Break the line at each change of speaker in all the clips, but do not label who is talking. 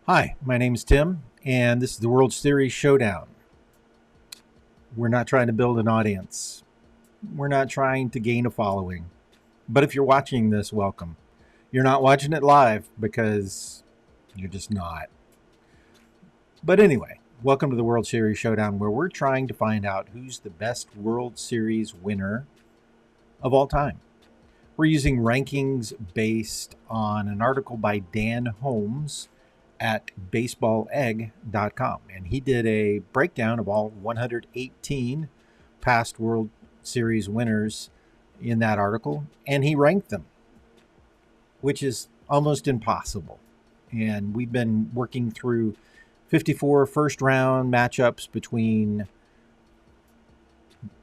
Hi, my name is Tim, and this is the World Series Showdown. We're not trying to build an audience. We're not trying to gain a following. But if you're watching this, welcome. You're not watching it live because you're just not. But anyway, welcome to the World Series Showdown, where we're trying to find out who's the best World Series winner of all time. We're using rankings based on an article by Dan Holmes at baseballegg.com. And he did a breakdown of all 118 past World Series winners in that article, and he ranked them, which is almost impossible. And we've been working through 54 first round matchups between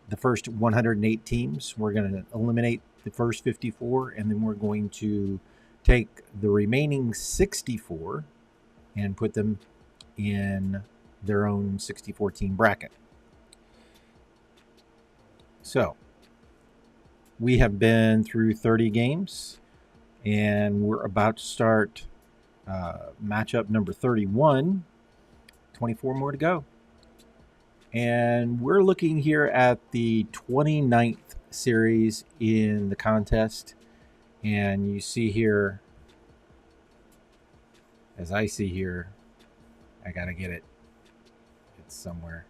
the first 108 teams. We're going to eliminate the first 54, and then we're going to take the remaining 64 and put them in their own 64 team bracket. So we have been through 30 games, and we're about to start matchup number 31. 24 more to go. And we're looking here at the 29th series in the contest. And you see here, as I see here, I got to get it. It's somewhere.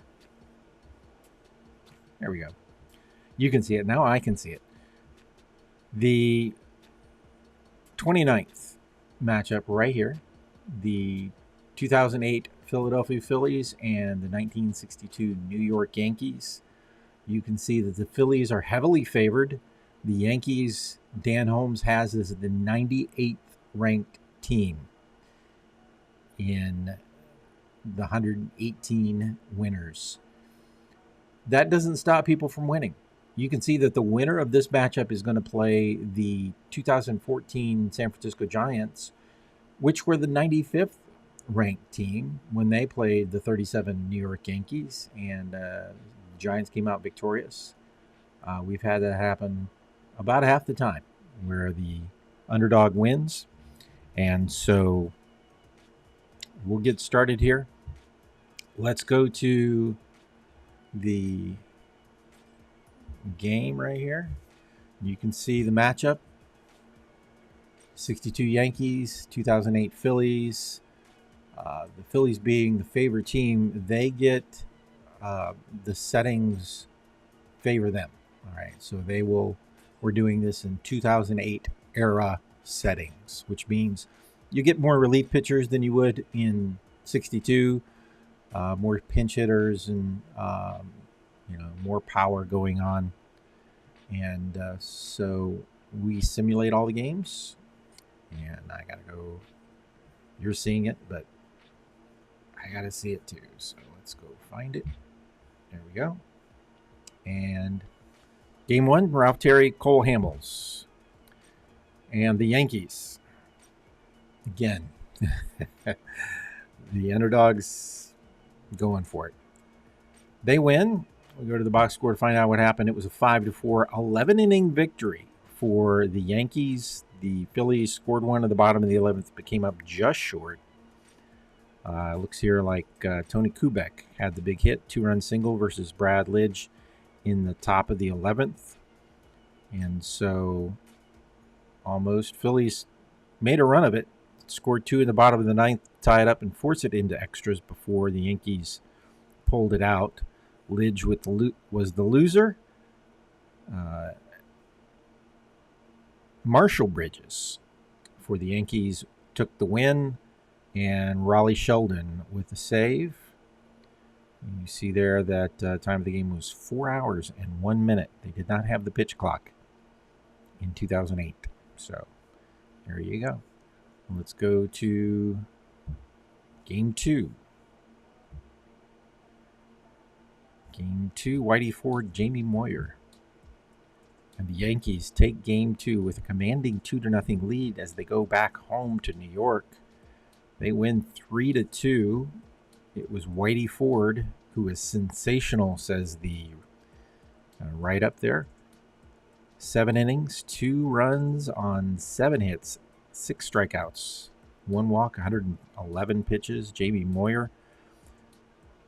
There we go. You can see it. Now I can see it. The 29th matchup right here. The 2008 Philadelphia Phillies and the 1962 New York Yankees. You can see that the Phillies are heavily favored. The Yankees, Dan Holmes has as the 98th ranked team in the 118 winners. That doesn't stop people from winning. You can see that the winner of this matchup is going to play the 2014 San Francisco Giants, which were the 95th ranked team when they played the 37 New York Yankees, and the Giants came out victorious. We've had that happen about half the time where the underdog wins. And so we'll get started here. Let's go to the game right here. You can see the matchup. 62 Yankees, 2008 Phillies. The Phillies being the favorite team, they get the settings favor them. All right, so we're doing this in 2008 era settings, which means you get more relief pitchers than you would in 62, more pinch hitters and more power going on. And so we simulate all the games, and I gotta go. You're seeing it, but I gotta see it too. So let's go find it. There we go. And game one, Ralph Terry, Cole Hamels. And the Yankees. Again, the underdogs going for it. They win. We go to the box score to find out what happened. It was a 5-4, 11-inning victory for the Yankees. The Phillies scored one at the bottom of the 11th, but came up just short. Looks here like Tony Kubek had the big hit, 2-run single versus Brad Lidge in the top of the 11th. And so almost Phillies made a run of it, scored 2 in the bottom of the 9th, tie it up and force it into extras before the Yankees pulled it out. Lidge was the loser. Marshall Bridges for the Yankees took the win, and Raleigh Sheldon with the save. You see there that time of the game was 4 hours and 1 minute. They did not have the pitch clock in 2008. So there you go. Let's go to game two. Game two, Whitey Ford, Jamie Moyer. And the Yankees take game two with a commanding 2-0 lead as they go back home to New York. They win 3-2. It was Whitey Ford, who is sensational, says the right up there. 7 innings, 2 runs on 7 hits, 6 strikeouts, 1 walk, 111 pitches. Jamie Moyer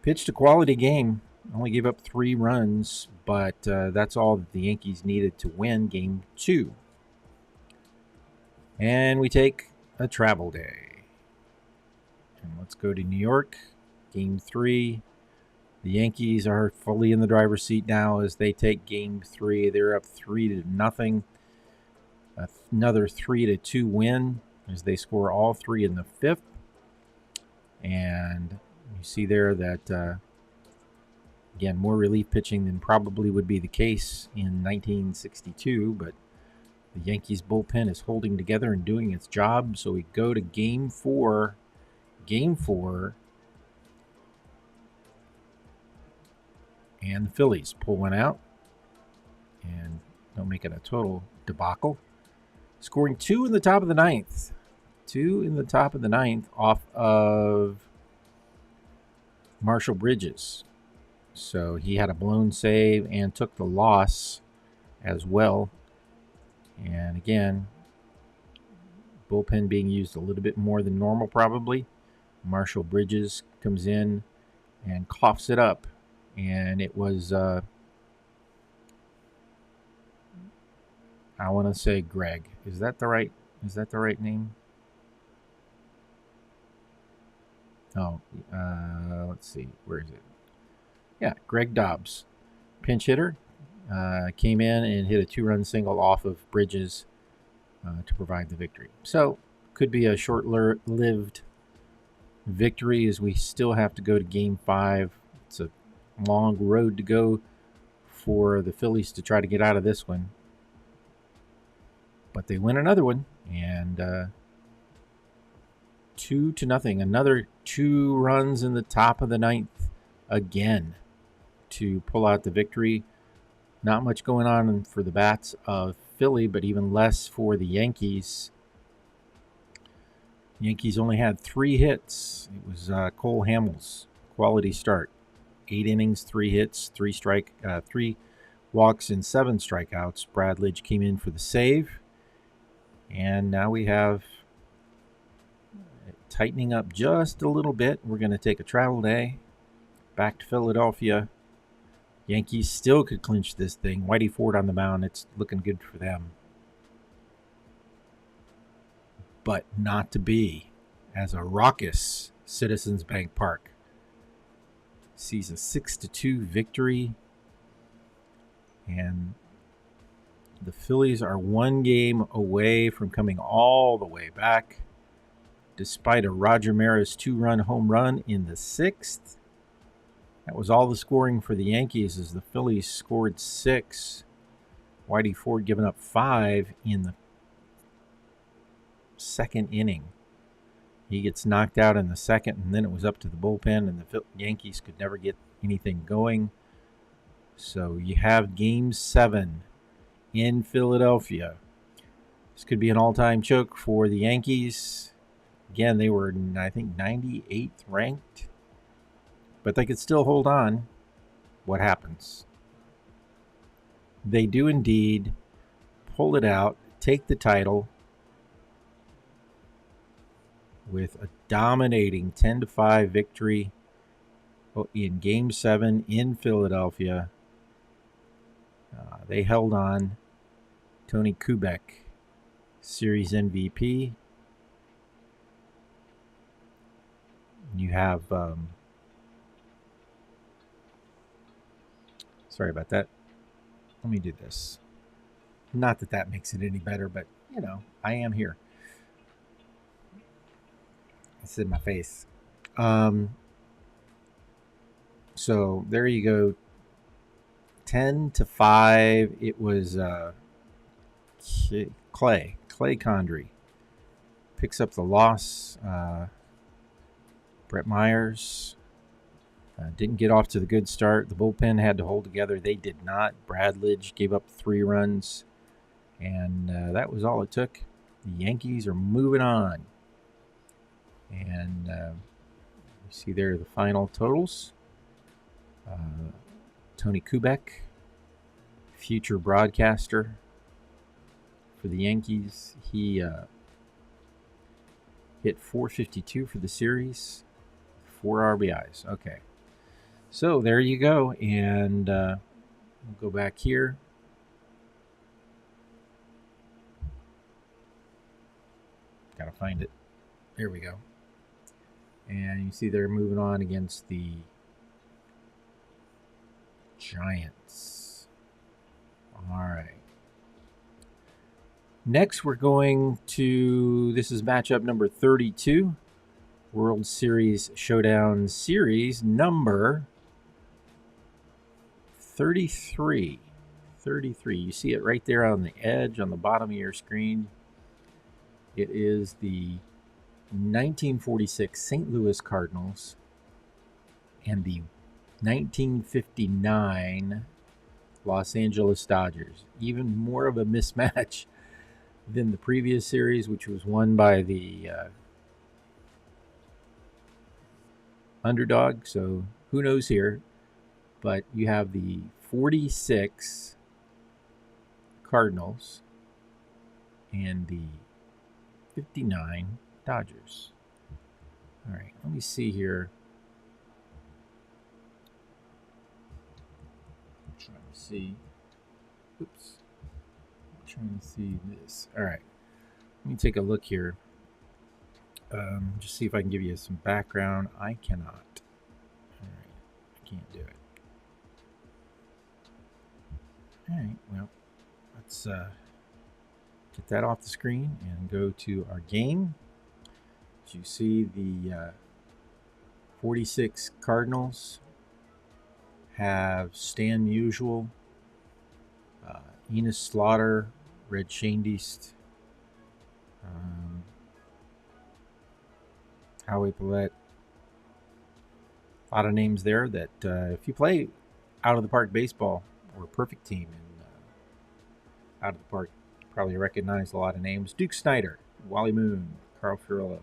pitched a quality game. Only gave up 3 runs, but that's all that the Yankees needed to win Game 2. And we take a travel day. And let's go to New York. Game 3. The Yankees are fully in the driver's seat now as they take Game 3. They're up 3-0. Another 3-2 win as they score all 3 in the 5th. And you see there that, again, more relief pitching than probably would be the case in 1962. But the Yankees bullpen is holding together and doing its job. So we go to Game 4. Game 4. And the Phillies pull one out and don't make it a total debacle. Scoring 2 in the top of the 9th. 2 in the top of the 9th off of Marshall Bridges. So he had a blown save and took the loss as well. And again, bullpen being used a little bit more than normal probably. Marshall Bridges comes in and coughs it up. And it was, I want to say Greg. Is that the right name? Oh, let's see. Where is it? Yeah, Greg Dobbs, pinch hitter, came in and hit a 2-run single off of Bridges to provide the victory. So could be a short-lived victory as we still have to go to Game 5. It's a long road to go for the Phillies to try to get out of this one. But they win another one, and 2-0. Another 2 runs in the top of the 9th again to pull out the victory. Not much going on for the bats of Philly, but even less for the Yankees. Yankees only had 3 hits. It was Cole Hamels' quality start. 8 innings, 3 hits, 3 walks, and 7 strikeouts. Bradledge came in for the save. And now we have tightening up just a little bit. We're going to take a travel day back to Philadelphia. Yankees still could clinch this thing. Whitey Ford on the mound. It's looking good for them. But not to be, as a raucous Citizens Bank Park sees a 6-2 victory. And the Phillies are 1 game away from coming all the way back, despite a Roger Maris 2-run home run in the 6th. That was all the scoring for the Yankees as the Phillies scored 6. Whitey Ford giving up 5 in the 2nd inning. He gets knocked out in the 2nd, and then it was up to the bullpen, and the Yankees could never get anything going. So you have Game 7 in Philadelphia. This could be an all-time choke for the Yankees. Again, they were, I think, 98th ranked. But they could still hold on. What happens? They do indeed pull it out, take the title with a dominating 10-5 victory in Game 7 in Philadelphia. They held on. Tony Kubek, Series MVP. You have, sorry about that. Let me do this. Not that that makes it any better, but, I am here. It's in my face. So there you go. 10-5. It was Clay Condry picks up the loss. Brett Myers didn't get off to the good start. The bullpen had to hold together. They did not. Bradledge gave up 3 runs, and that was all it took. The Yankees are moving on. And you see there the final totals. Tony Kubek, future broadcaster for the Yankees. He Hit .452 for the series. 4 RBIs. Okay. So there you go. And we'll go back here. Gotta find it. There we go. And you see they're moving on against the Giants. All right. Next, we're going to, this is matchup number 32, World Series Showdown Series number 33. 33. You see it right there on the edge on the bottom of your screen. It is the 1946 St. Louis Cardinals and the 1959 Los Angeles Dodgers. Even more of a mismatch than the previous series, which was won by the underdog. So who knows here? But you have the 46 Cardinals and the 59 Dodgers. All right, let me see here. I'm trying to see. Oops. I'm trying to see this. All right. Let me take a look here. Just see if I can give you some background. I cannot. All right. I can't do it. All right. Well, let's get that off the screen and go to our game. As you see, the 46 Cardinals have Stan Musial, Enos Slaughter, Red Shandiest, Howie Paulette. A lot of names there that if you play out of the park baseball or perfect team and out of the park, you probably recognize a lot of names. Duke Snider, Wally Moon, Carl Furillo,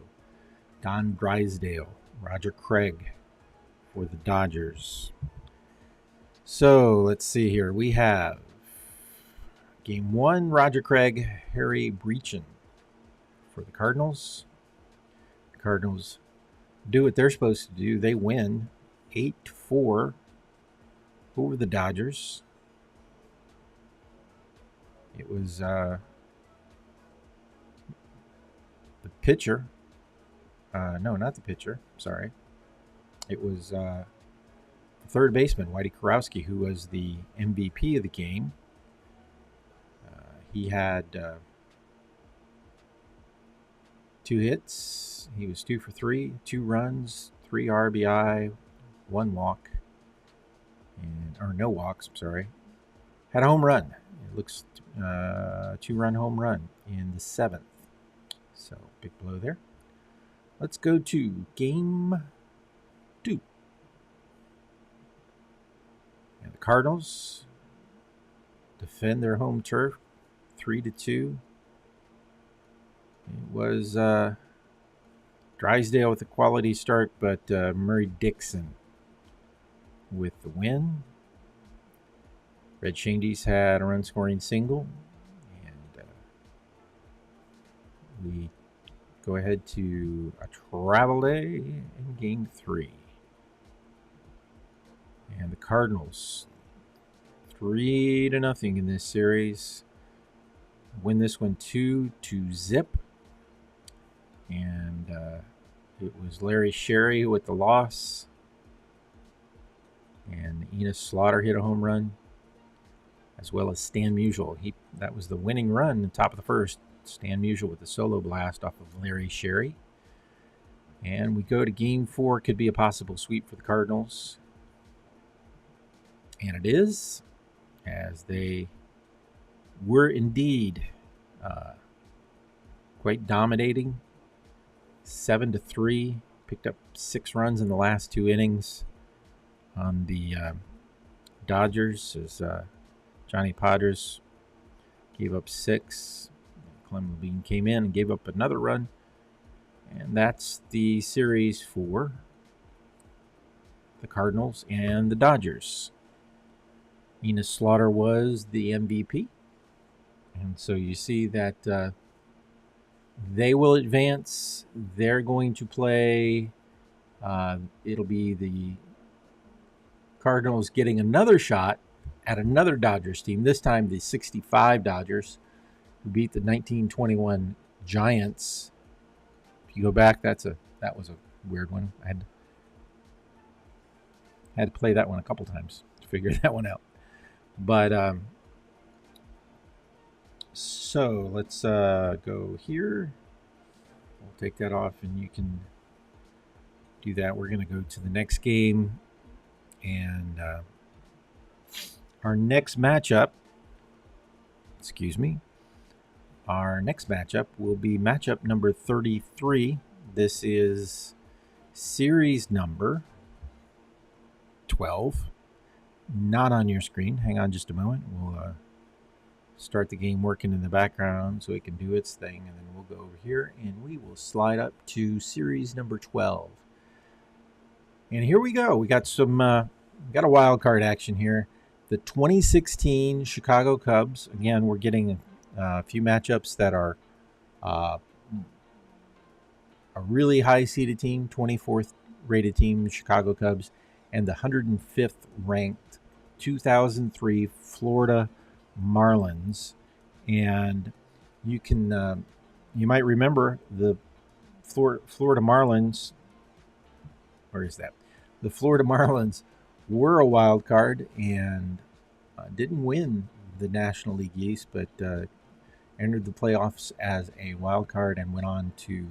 Don Drysdale, Roger Craig for the Dodgers. So let's see here. We have Game 1, Roger Craig, Harry Breachin for the Cardinals. The Cardinals do what they're supposed to do. They win 8-4 over the Dodgers. It was the pitcher. No, not the pitcher. Sorry. It was the third baseman, Whitey Kurowski, who was the MVP of the game. He had 2 hits. He was 2 for 3, 2 runs, 3 RBI, 1 walk, or no walks. I'm sorry. Had a home run. It looks 2-run home run in the 7th. So big blow there. Let's go to Game 2. And the Cardinals defend their home turf 3-2. It was Drysdale with a quality start, but Murray Dixon with the win. Red Shandies had a run-scoring single, and we go ahead to a travel day in Game 3. And the Cardinals 3-0 in this series. Win this one 2-0. And it was Larry Sherry with the loss. And Enos Slaughter hit a home run, as well as Stan Musial. That was the winning run in the top of the first. Stan Musial with a solo blast off of Larry Sherry. And we go to Game 4. Could be a possible sweep for the Cardinals. And it is, as they were indeed quite dominating. 7-3. Picked up 6 runs in the last 2 innings on the Dodgers, as Johnny Podres gave up 6. Clem Levine came in and gave up another run. And that's the series for the Cardinals and the Dodgers. Enos Slaughter was the MVP. And so you see that They will advance. They're going to play. It'll be the Cardinals getting another shot at another Dodgers team, this time the 65 Dodgers, who beat the 1921 Giants. If you go back, that was a weird one. I had to play that one a couple times to figure that one out. But so let's go here. We'll take that off, and you can do that. We're going to go to the next game, and our next matchup. Excuse me. Our next matchup will be matchup number 33. This is series number 12. Not on your screen. Hang on just a moment. We'll start the game working in the background so it can do its thing. And then we'll go over here and we will slide up to series number 12. And here we go. We got some got a wild card action here. The 2016 Chicago Cubs. Again, we're getting a few matchups that are a really high-seeded team, 24th rated team, the Chicago Cubs, and the 105th ranked 2003 Florida Marlins. And you can you might remember the Florida Marlins. Where is that? The Florida Marlins were a wild card and didn't win the National League East, but entered the playoffs as a wild card and went on to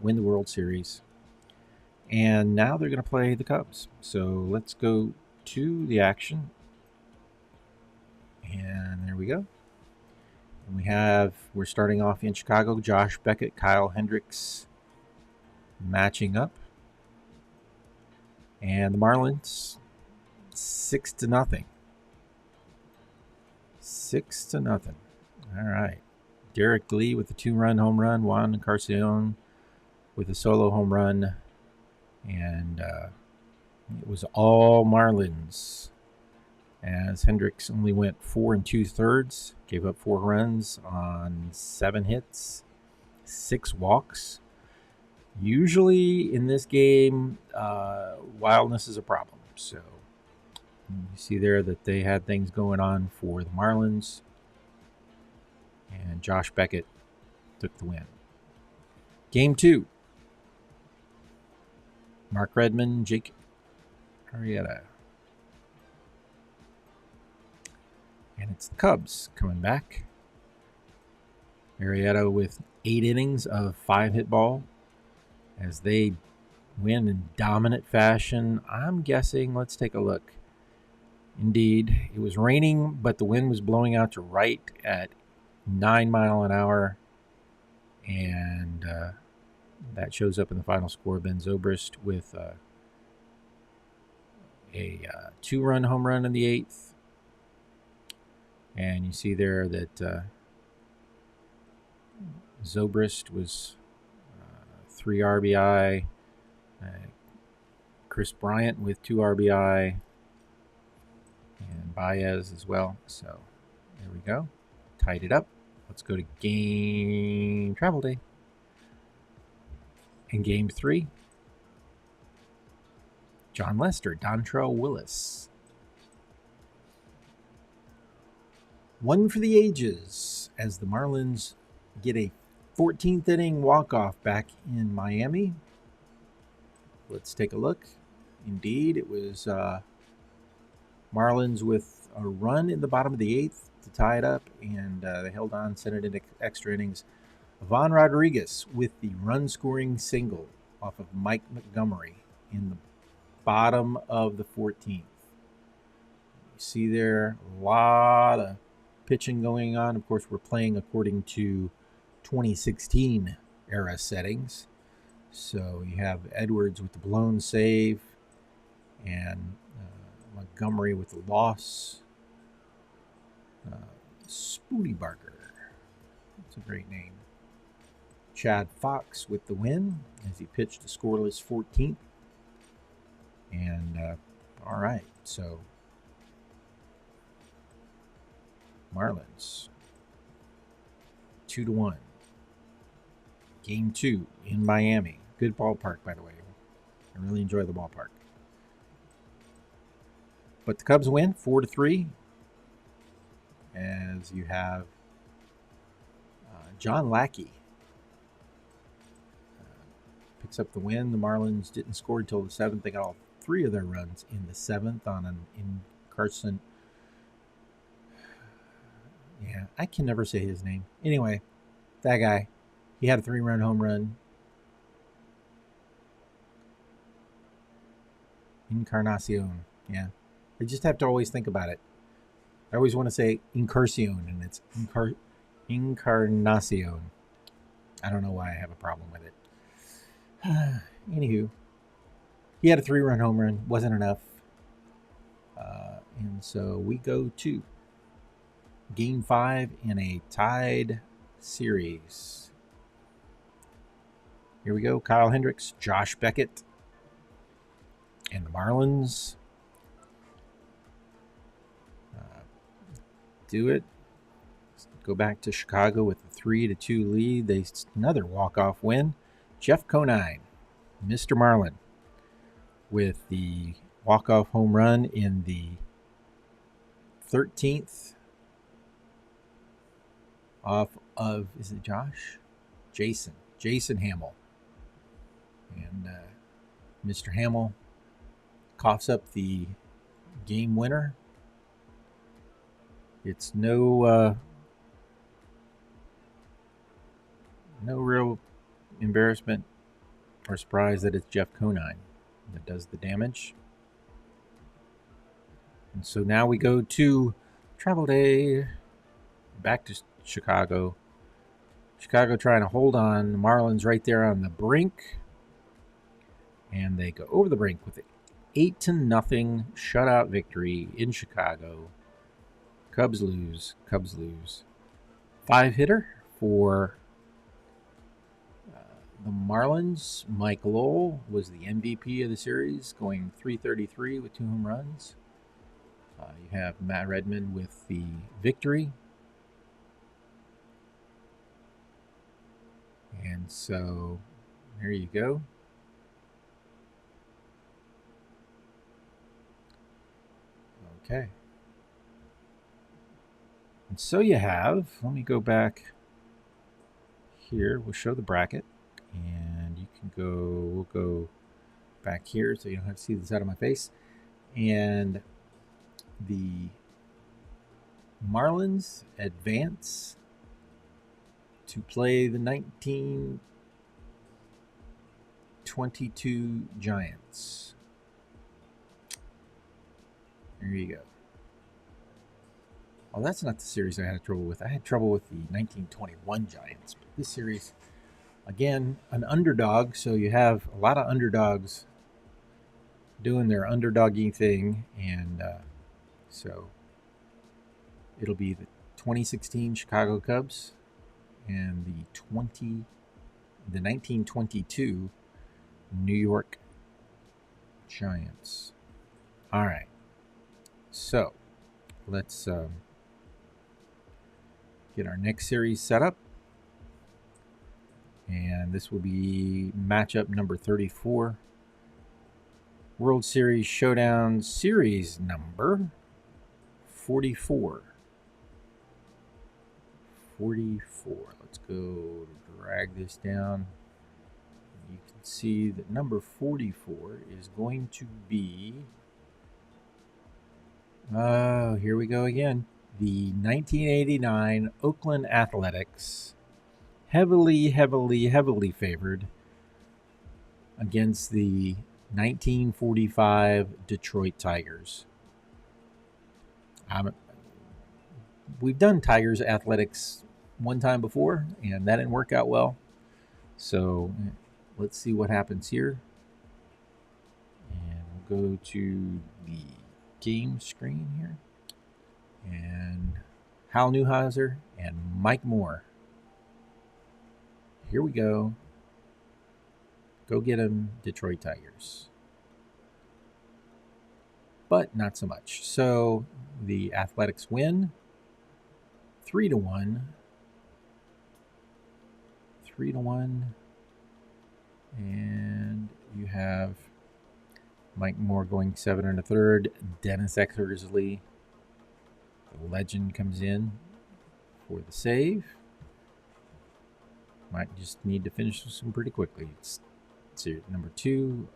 win the World Series. And now they're going to play the Cubs. So let's go to the action. And there we go. And we're starting off in Chicago. Josh Beckett, Kyle Hendricks matching up. And the Marlins 6-0. 6-0. All right. Derek Lee with a 2-run home run. Juan Carcion with a solo home run. And it was all Marlins, as Hendricks only went 4 2/3, gave up 4 runs on 7 hits, 6 walks. Usually in this game, wildness is a problem. So you see there that they had things going on for the Marlins. And Josh Beckett took the win. Game 2. Mark Redmond, Jake Arrieta. And it's the Cubs coming back. Arrieta with 8 innings of 5-hit ball as they win in dominant fashion. I'm guessing, let's take a look. Indeed, it was raining, but the wind was blowing out to right at 9 miles an hour. And that shows up in the final score. Ben Zobrist with a 2-run home run in the 8th. And you see there that Zobrist was 3 RBI. Chris Bryant with 2 RBI. And Baez as well. So there we go. Tied it up. Let's go to game travel day. In game 3, John Lester, Dontrell Willis. One for the ages as the Marlins get a 14th inning walk-off back in Miami. Let's take a look. Indeed, it was Marlins with a run in the bottom of the 8th to tie it up, and they held on, sent it into extra innings. Ivan Rodriguez with the run-scoring single off of Mike Montgomery in the bottom of the 14th. You see there a lot of pitching going on. Of course, we're playing according to 2016 era settings. So you have Edwards with the blown save and Montgomery with the loss. Spoonie Barker. That's a great name. Chad Fox with the win as he pitched a scoreless 14th. And all right, so Marlins 2-1. Game 2 in Miami. Good ballpark, by the way. I really enjoy the ballpark. But the Cubs win 4-3, as you have John Lackey picks up the win. The Marlins didn't score until the 7th. They got all 3 of their runs in the 7th on an in Carson. Yeah, I can never say his name. Anyway, that guy, he had a 3-run home run. Encarnacion. Yeah. I just have to always think about it. I always want to say Encarnacion, and it's Encarnacion. I don't know why I have a problem with it. Anywho, he had a 3-run home run. Wasn't enough. And so we go to Game 5 in a tied series. Here we go. Kyle Hendricks, Josh Beckett, and the Marlins do it. Go back to Chicago with a 3-2 lead. Another walk-off win. Jeff Conine, Mr. Marlin, with the walk-off home run in the 13th off of, is it Josh? Jason Hamill. And Mr. Hamill coughs up the game winner. It's no real embarrassment or surprise that it's Jeff Conine that does the damage. And so now we go to travel day back to Chicago. Chicago trying to hold on. The Marlins right there on the brink. And they go over the brink with an 8-0 shutout victory in Chicago. Cubs lose. 5-hitter for the Marlins. Mike Lowell was the MVP of the series, going .333 with 2 home runs. You have Matt Redman with the victory. And so there you go. Okay. And so you have, let me go back here. We'll show the bracket. And you can we'll go back here so you don't have to see the side of my face. And the Marlins advance to play the 1922 Giants. There you go. Well, that's not the series I had trouble with. I had trouble with the 1921 Giants. But this series, again, an underdog. So you have a lot of underdogs doing their underdoggy thing. And so it'll be the 2016 Chicago Cubs and the 1922 New York Giants. All right. So let's get our next series set up. And this will be matchup number 34. World Series Showdown series number 44. 44. Let's go drag this down. You can see that number 44 is going to be, here we go again. The 1989 Oakland Athletics, heavily favored against the 1945 Detroit Tigers. We've done Tigers Athletics one time before, and that didn't work out well. So let's see what happens here. And we'll go to the game screen here. And Hal Newhouser and Mike Moore. Here we go. Go get them, Detroit Tigers. But not so much. So the Athletics win 3-1. 3-1. And you have Mike Moore going 7 1/3. Dennis Eckersley, the legend, comes in for the save. Might just need to finish this one pretty quickly. It's number 2.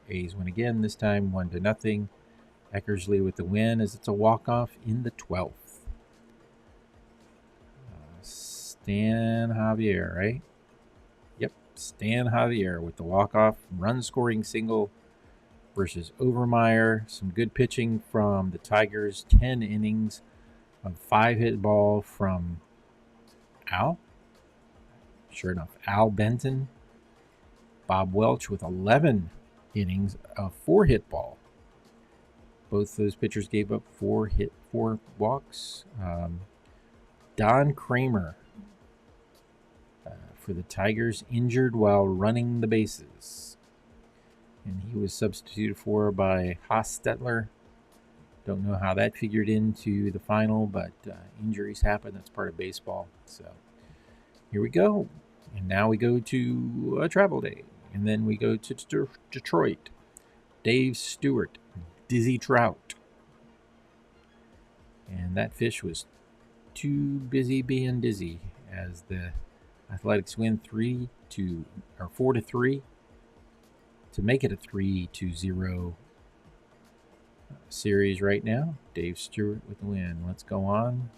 A's win again, this time 1-0. Eckersley with the win as it's a walk-off in the 12th. Stan Javier, right? Yep, Stan Javier with the walk-off run-scoring single versus Overmeyer. Some good pitching from the Tigers. 10 innings of 5-hit ball from Al. Sure enough, Al Benton. Bob Welch with 11 innings of 4-hit ball. Both those pitchers gave up 4 walks. Don Kramer for the Tigers, injured while running the bases. And he was substituted for by Hostetler. Don't know how that figured into the final, but injuries happen. That's part of baseball. So here we go. And now we go to a travel day. And then we go to Detroit. Dave Stewart, Dizzy Trout. And that fish was too busy being dizzy as the Athletics win 4-3 to make it a 3-0 series right now. Dave Stewart with the win. Let's go on.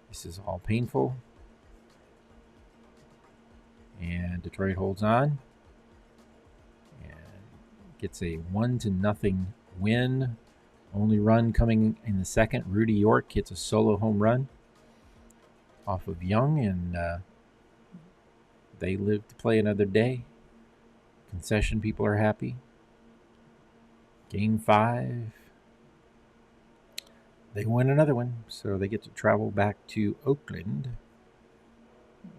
This is all painful. And Detroit holds on and gets a 1-0 win. Only run coming in the second. Rudy York hits a solo home run off of Young, and they live to play another day. Concession people are happy. Game 5. They win another one, so they get to travel back to Oakland.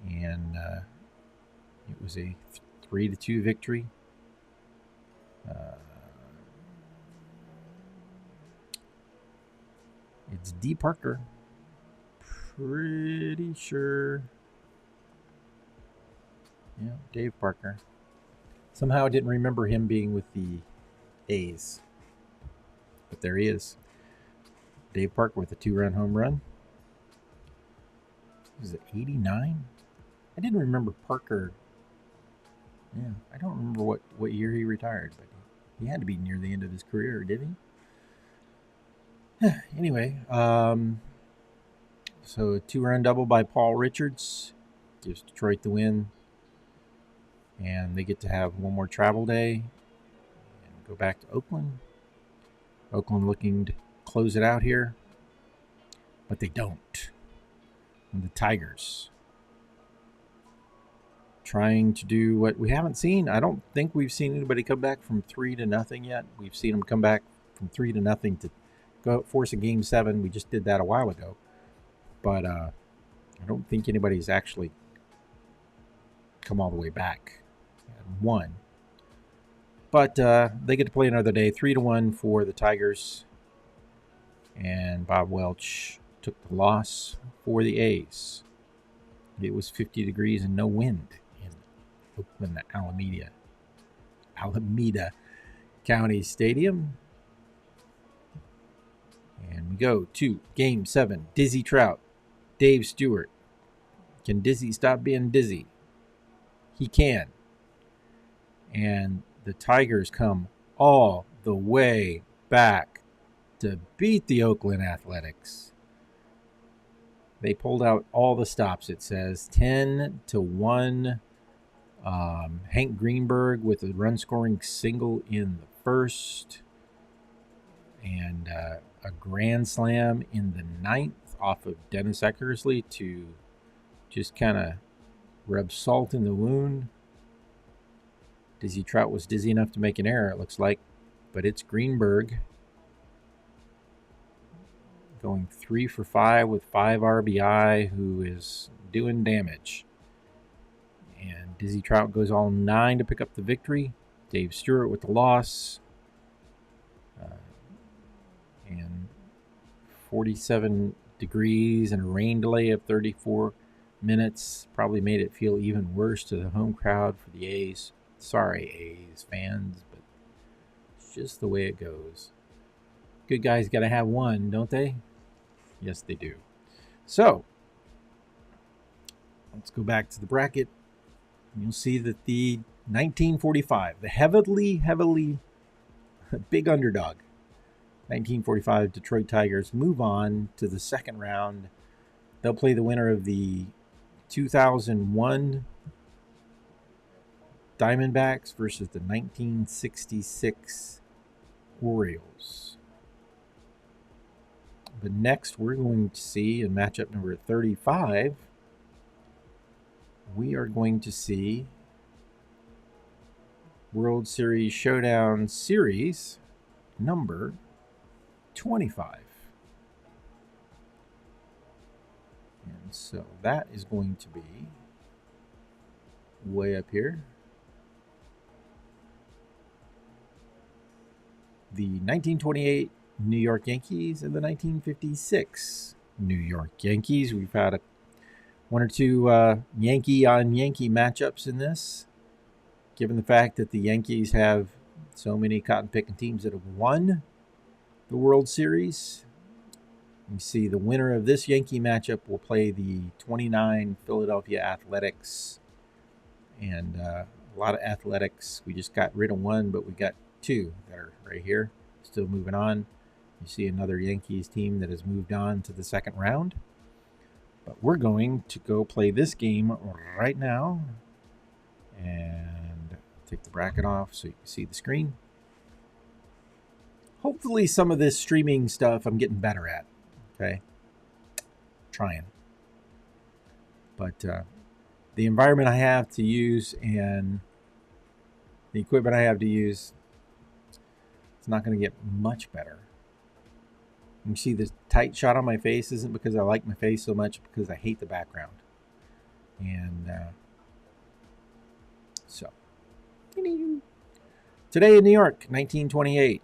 And it was a 3-2 victory. It's D. Parker. Pretty sure. Yeah, Dave Parker. Somehow I didn't remember him being with the A's. But there he is. Dave Parker with a 2-run home run. Was it 89? I didn't remember Parker. Yeah, I don't remember what year he retired, but he had to be near the end of his career, didn't he? Anyway, so a 2-run double by Paul Richards gives Detroit the win. And they get to have one more travel day and go back to Oakland. Oakland looking to close it out here, but they don't. And the Tigers trying to do what we haven't seen. I don't think we've seen anybody come back from 3-0 yet. We've seen them come back from 3-0 to go force a Game 7. We just did that a while ago. But I don't think anybody's actually come all the way back and won. But they get to play another day. 3-1 for the Tigers. And Bob Welch took the loss for the A's. It was 50 degrees and no wind in Oakland, Alameda County Stadium. And we go to Game 7. Dizzy Trout, Dave Stewart. Can Dizzy stop being dizzy? He can. And the Tigers come all the way back to beat the Oakland Athletics. They pulled out all the stops, it says. 10-1. Hank Greenberg with a run-scoring single in the first. And a grand slam in the 9th off of Dennis Eckersley to just kind of rub salt in the wound. Dizzy Trout was dizzy enough to make an error, it looks like. But it's Greenberg going 3 for 5 with 5 RBI, who is doing damage. And Dizzy Trout goes all 9 to pick up the victory. Dave Stewart with the loss. And 47 degrees and a rain delay of 34 minutes probably made it feel even worse to the home crowd for the A's. Sorry, A's fans, but it's just the way it goes. Good guys got to have one, don't they? Yes, they do. So, let's go back to the bracket. You'll see that the 1945, the heavily big underdog, 1945 Detroit Tigers move on to the second round. They'll play the winner of the 2001 Diamondbacks versus the 1966 Orioles. But next, we're going to see in matchup number 35, we are going to see World Series Showdown Series number 25. And so that is going to be way up here. The 1928 New York Yankees and the 1956 New York Yankees. We've had one or two Yankee on Yankee matchups in this, given the fact that the Yankees have so many cotton picking teams that have won the World Series. You see the winner of this Yankee matchup will play the 29 Philadelphia Athletics. And a lot of Athletics. We just got rid of one, but we got two that are right here, still moving on. You see another Yankees team that has moved on to the second round. But we're going to go play this game right now. And take the bracket off so you can see the screen. Hopefully some of this streaming stuff I'm getting better at. Okay? Trying. But the environment I have to use and the equipment I have to use, it's not going to get much better. You see this tight shot on my face isn't because I like my face so much, because I hate the background. And so, today in New York, 1928,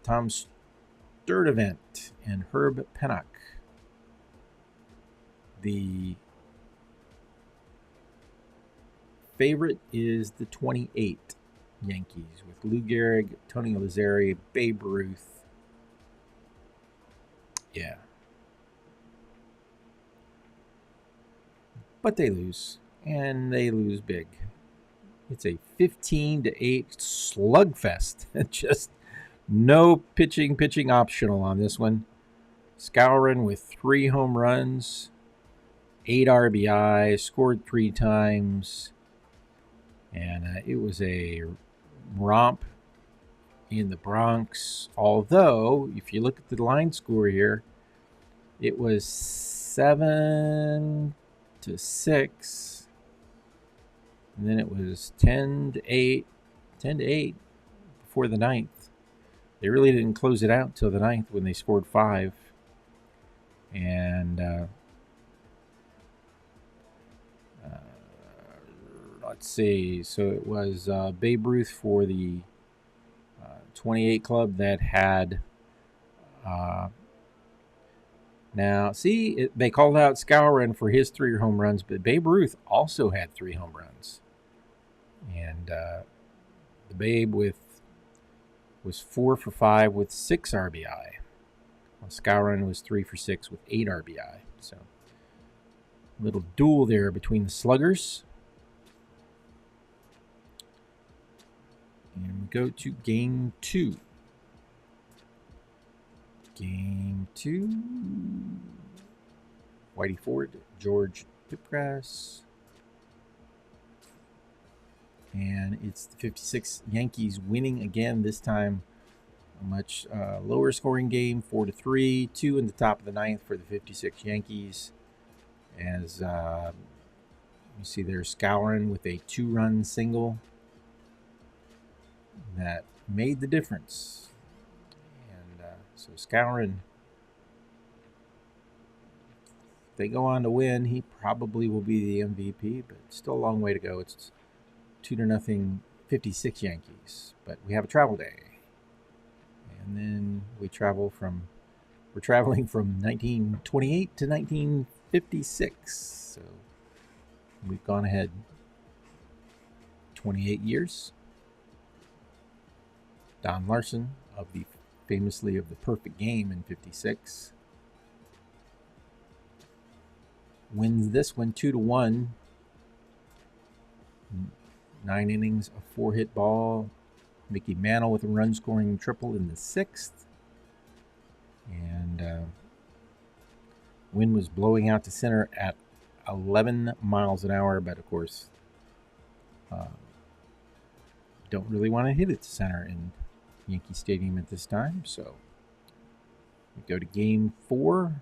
Tom Sturdivant and Herb Pennock. The favorite is the 28 Yankees with Lou Gehrig, Tony Lazzeri, Babe Ruth. Yeah. But they lose, and they lose big. It's a 15-8 slugfest. Just no pitching optional on this one. Skowron with 3 home runs, 8 RBI, scored 3 times. And it was a romp in the Bronx. Although, if you look at the line score here, it was 7-6. And then it was 10-8 before the 9th. They really didn't close it out until the 9th when they scored 5. And let's see. So it was Babe Ruth for the 28 club that had. Now, see, they called out Skowron for his 3 home runs, but Babe Ruth also had 3 home runs. And the Babe was 4 for 5 with 6 RBI. While Skowron was 3 for 6 with 8 RBI. So, a little duel there between the sluggers. And we go to game 2. Game 2. Whitey Ford, George Pipgrass. And it's the 56 Yankees winning again, this time a much lower scoring game, 4-3, 2 in the top of the 9th for the 56 Yankees. As you see there, Skowron with a 2-run single that made the difference. And so Skowron, if they go on to win, he probably will be the MVP, but still a long way to go. It's 2-0 56 Yankees, but we have a travel day. And then we're traveling from 1928 to 19 56. So we've gone ahead 28 years. Don Larson, famously of the perfect game in 56, wins this one 2-1. 9 innings, a 4-hit ball. Mickey Mantle with a run-scoring triple in the 6th. And wind was blowing out to center at 11 miles an hour, but of course, don't really want to hit it to center in Yankee Stadium at this time. So we go to Game 4.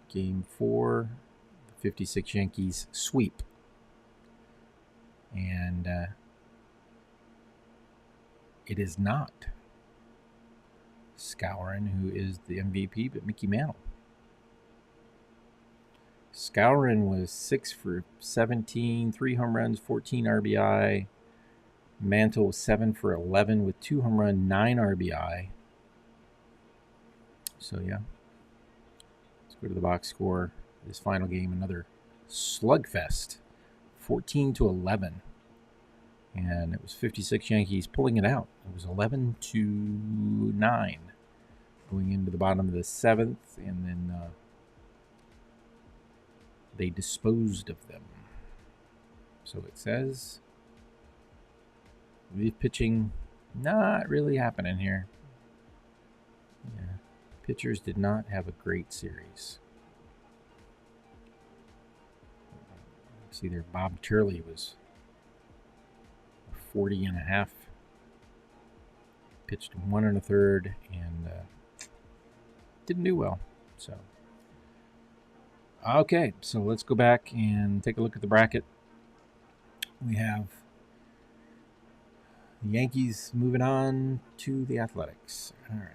Game 4, the 56 Yankees sweep. And it is not Skowron who is the MVP, but Mickey Mantle. Skowron was 6 for 17, 3 home runs, 14 RBI. Mantle was 7 for 11 with 2 home runs, 9 RBI. So, yeah. Let's go to the box score. This final game, another slugfest. 14-11. And it was 56 Yankees pulling it out. It was 11-9 going into the bottom of the 7th. And then they disposed of them. So it says, relief pitching not really happening here. Yeah, pitchers did not have a great series. See there, Bob Turley was 40 and a half. Pitched 1 1/3 and didn't do well. So. Okay, so let's go back and take a look at the bracket. We have the Yankees moving on to the Athletics. All right,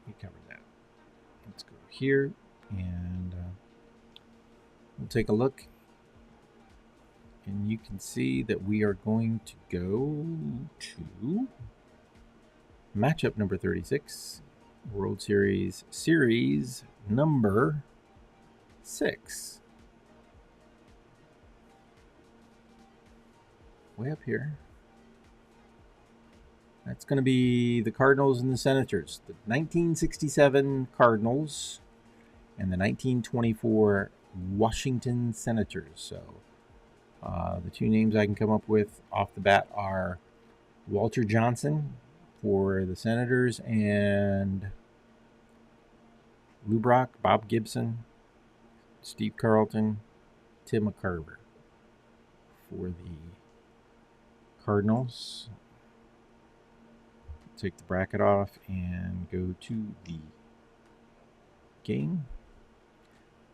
we covered that. Let's go here and we'll take a look. And you can see that we are going to go to matchup number 36, World Series number 6. Way up here. That's going to be the Cardinals and the Senators. The 1967 Cardinals and the 1924 Washington Senators. So the two names I can come up with off the bat are Walter Johnson for the Senators and Lou Brock, Bob Gibson, Steve Carlton, Tim McCarver for the Cardinals. Take the bracket off and go to the game.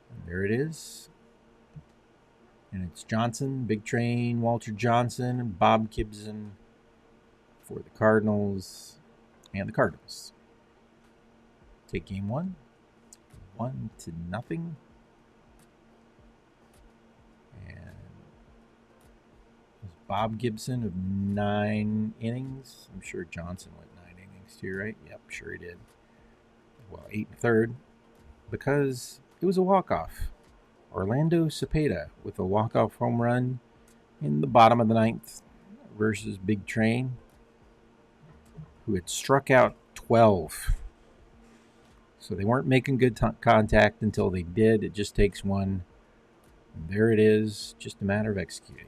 And there it is. And it's Johnson, Big Train, Walter Johnson, and Bob Gibson for the Cardinals and the Cardinals. Take game 1. 1-0. Bob Gibson of 9 innings. I'm sure Johnson went 9 innings too, right? Yep, sure he did. Well, 8 1/3 because it was a walk-off. Orlando Cepeda with a walk-off home run in the bottom of the 9th versus Big Train, who had struck out 12. So they weren't making good contact until they did. It just takes one. And there it is, just a matter of executing.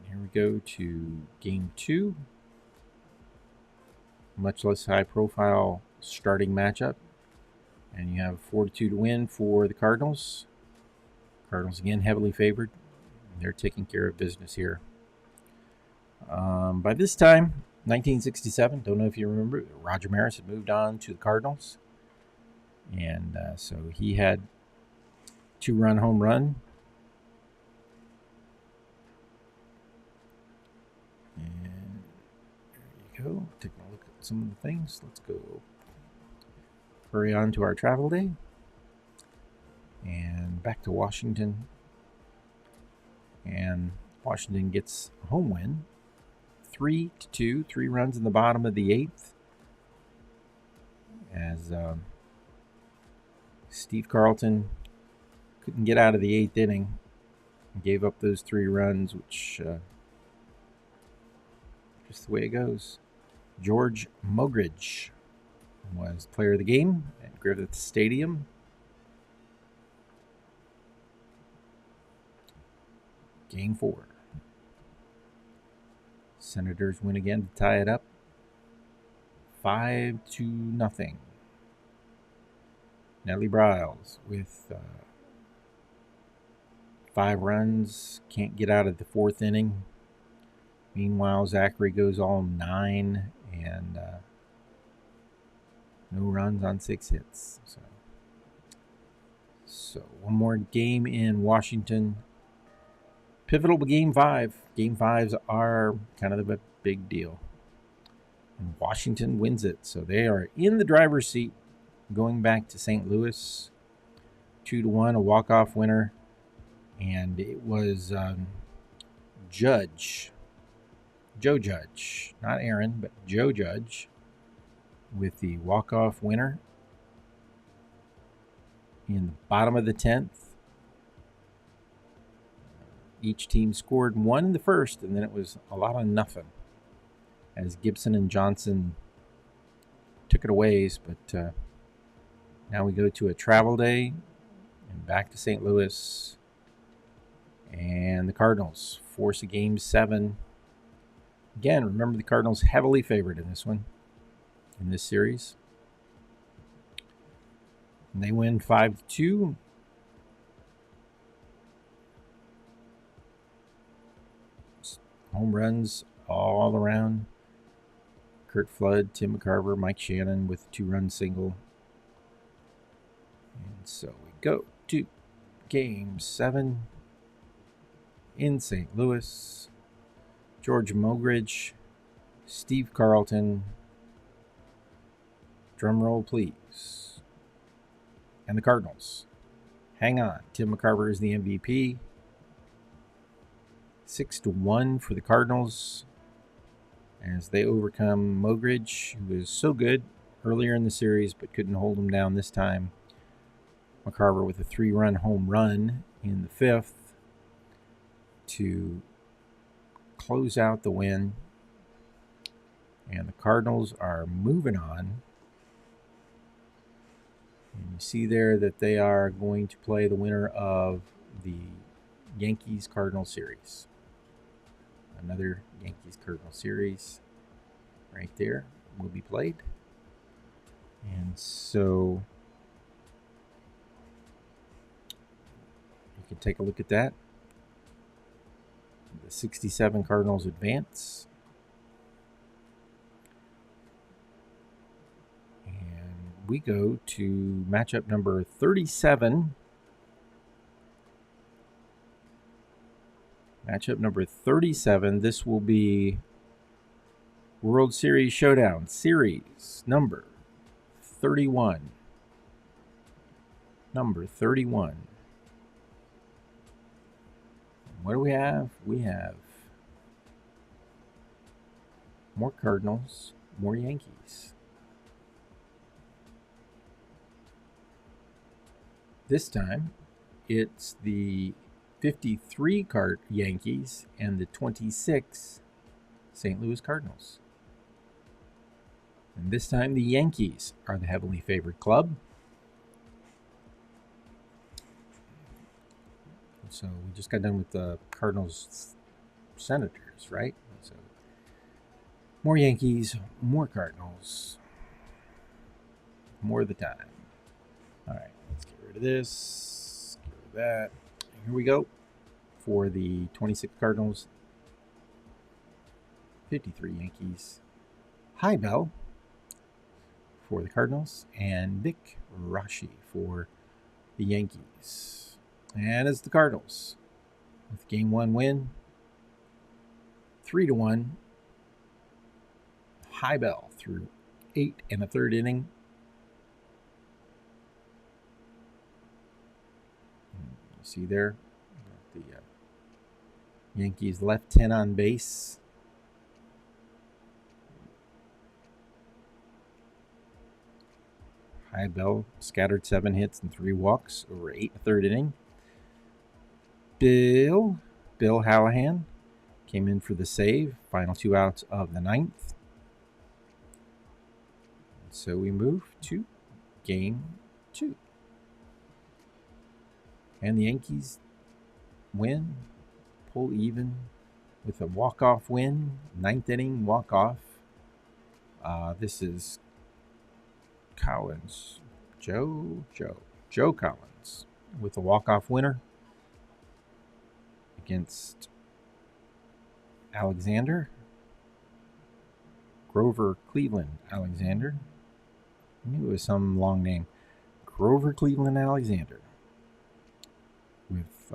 Here we go to game 2. Much less high-profile starting matchup. And you have 4-2 to win for the Cardinals. Cardinals, again, heavily favored. They're taking care of business here. By this time, 1967, don't know if you remember, Roger Maris had moved on to the Cardinals. And so he had 2-run home run. And there you go. Taking a look at some of the things. Let's go hurry on to our travel day. And back to Washington. And Washington gets a home win. 3-2. 3 runs in the bottom of the 8th. as Steve Carlton couldn't get out of the 8th inning. Gave up those 3 runs, which just the way it goes. George Mogridge was player of the game at Griffith Stadium. Game 4. Senators win again to tie it up 5-0. Nellie Briles with 5 runs, can't get out of the 4th inning. Meanwhile, Zachary goes all 9 and no runs on 6 hits. So one more game in Washington. Pivotal game 5. Game 5s are kind of a big deal. And Washington wins it. So they are in the driver's seat going back to St. Louis. 2-1, a walk-off winner. And it was Joe Judge, not Aaron, but Joe Judge with the walk-off winner in the bottom of the 10th. Each team scored 1 in the first, and then it was a lot of nothing as Gibson and Johnson took it away. But now we go to a travel day and back to St. Louis. And the Cardinals force a game 7. Again, remember the Cardinals heavily favored in this one, in this series. And they win 5-2. Home runs all around. Kurt Flood, Tim McCarver, Mike Shannon with a 2-run single. And so we go to game 7 in St. Louis. George Mogridge, Steve Carlton. Drum roll, please. And the Cardinals hang on. Tim McCarver is the MVP. 6-1 for the Cardinals as they overcome Mogridge, who was so good earlier in the series but couldn't hold him down this time. McCarver with a 3-run home run in the 5th to close out the win. And the Cardinals are moving on. And you see there that they are going to play the winner of the Yankees-Cardinals series. Another Yankees-Cardinals series right there will be played. And so you can take a look at that. The 67 Cardinals advance. And we go to matchup number 37. Matchup number 37. This will be World Series Showdown, series number 31. Number 31. What do we have? We have more Cardinals, more Yankees. This time, it's the 53 Yankees and the 26 St. Louis Cardinals. And this time, the Yankees are the heavily favored club. So we just got done with the Cardinals Senators, right? So more Yankees, more Cardinals, more of the time. All right, let's get rid of this, get rid of that. Here we go for the 26 Cardinals, 53 Yankees. Hi, Bell for the Cardinals, and Vic Rashi for the Yankees. And it's the Cardinals with game 1 win, 3-1. High Bell through 8 1/3 inning. You see there, the Yankees left 10 on base. High Bell scattered 7 hits and 3 walks over 8 1/3 inning. Bill Hallahan came in for the save. Final 2 outs of the 9th. So we move to game 2. And the Yankees win, pull even with a walk-off win, 9th inning walk-off. This is Collins, Joe Collins with a walk-off winner against Alexander, Grover Cleveland Alexander. I knew it was some long name. Grover Cleveland Alexander with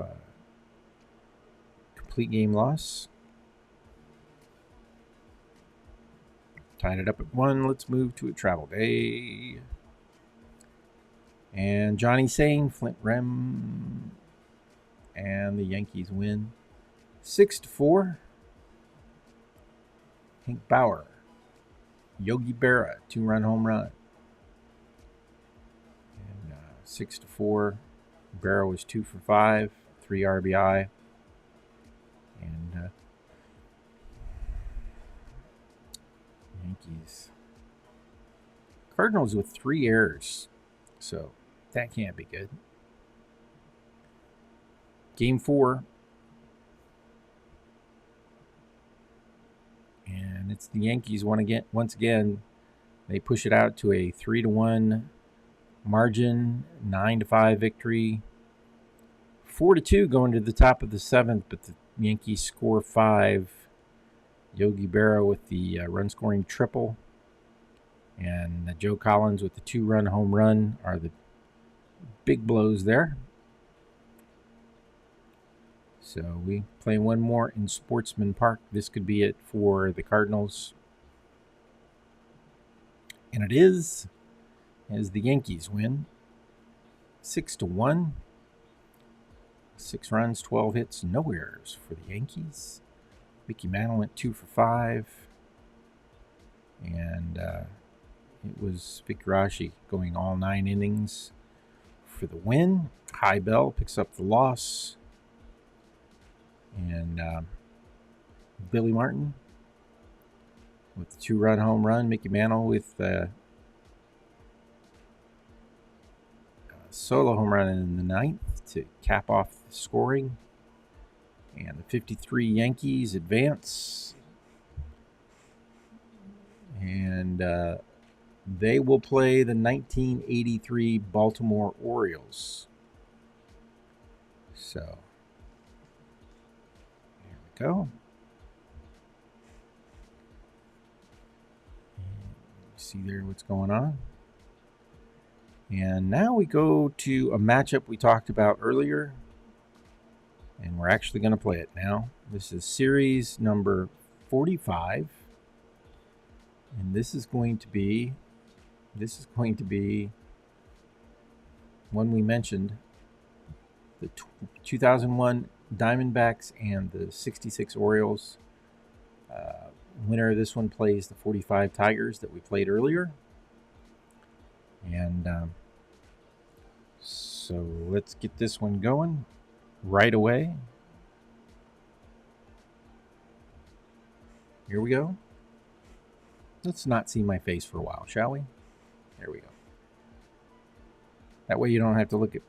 complete game loss. Tied it up at 1. Let's move to a travel day. And Johnny Sane, Flint Rem, and the Yankees win 6-4. Hank Bauer, Yogi Berra, 2-run home run. And 6-4. Berra was 2 for 5, 3 RBI. And Yankees. Cardinals with 3 errors. So that can't be good. Game 4. And it's the Yankees once again. They push it out to a 3-1 margin, 9-5 victory. 4-2 going to the top of the 7th, but the Yankees score 5. Yogi Berra with the run-scoring triple. And Joe Collins with the 2-run home run are the big blows there. So we play one more in Sportsman Park. This could be it for the Cardinals. And it is, as the Yankees win 6-1. 6 runs, 12 hits, no errors for the Yankees. Mickey Mantle went 2 for 5. And it was Vicarashi going all 9 innings for the win. High Bell picks up the loss. And Billy Martin with the 2-run home run. Mickey Mantle with a solo home run in the 9th to cap off the scoring. And the 53 Yankees advance. And they will play the 1983 Baltimore Orioles. So go. See there what's going on. And now we go to a matchup we talked about earlier. And we're actually going to play it now. This is series number 45. And this is going to be one we mentioned. The 2001 Diamondbacks and the 66 Orioles. Winner of this one plays the 45 Tigers that we played earlier. And so let's get this one going right away. Here we go. Let's not see my face for a while, shall we? There we go. That way you don't have to look at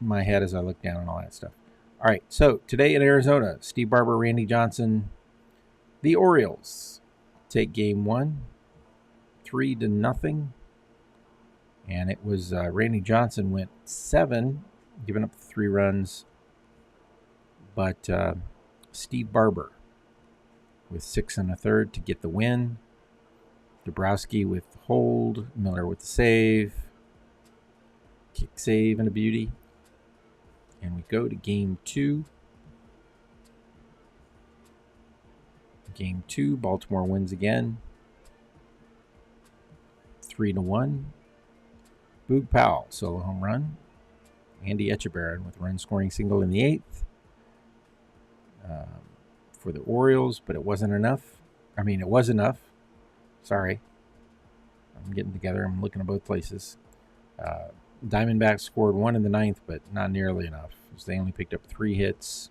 my head as I look down and all that stuff. All right, so today in Arizona, Steve Barber, Randy Johnson, the Orioles take game 1, 3-0. And it was Randy Johnson went 7, giving up 3 runs. But Steve Barber with 6 1/3 to get the win. Dabrowski with the hold, Miller with the save, kick save and a beauty. And we go to game 2. Game 2, Baltimore wins again. 3-1. Boog Powell, solo home run. Andy Etchebarren with a run-scoring single in the 8th for the Orioles, but it wasn't enough. It was enough. Sorry. I'm getting together. I'm looking at both places. Diamondbacks scored 1 in the 9th, but not nearly enough, as they only picked up 3 hits.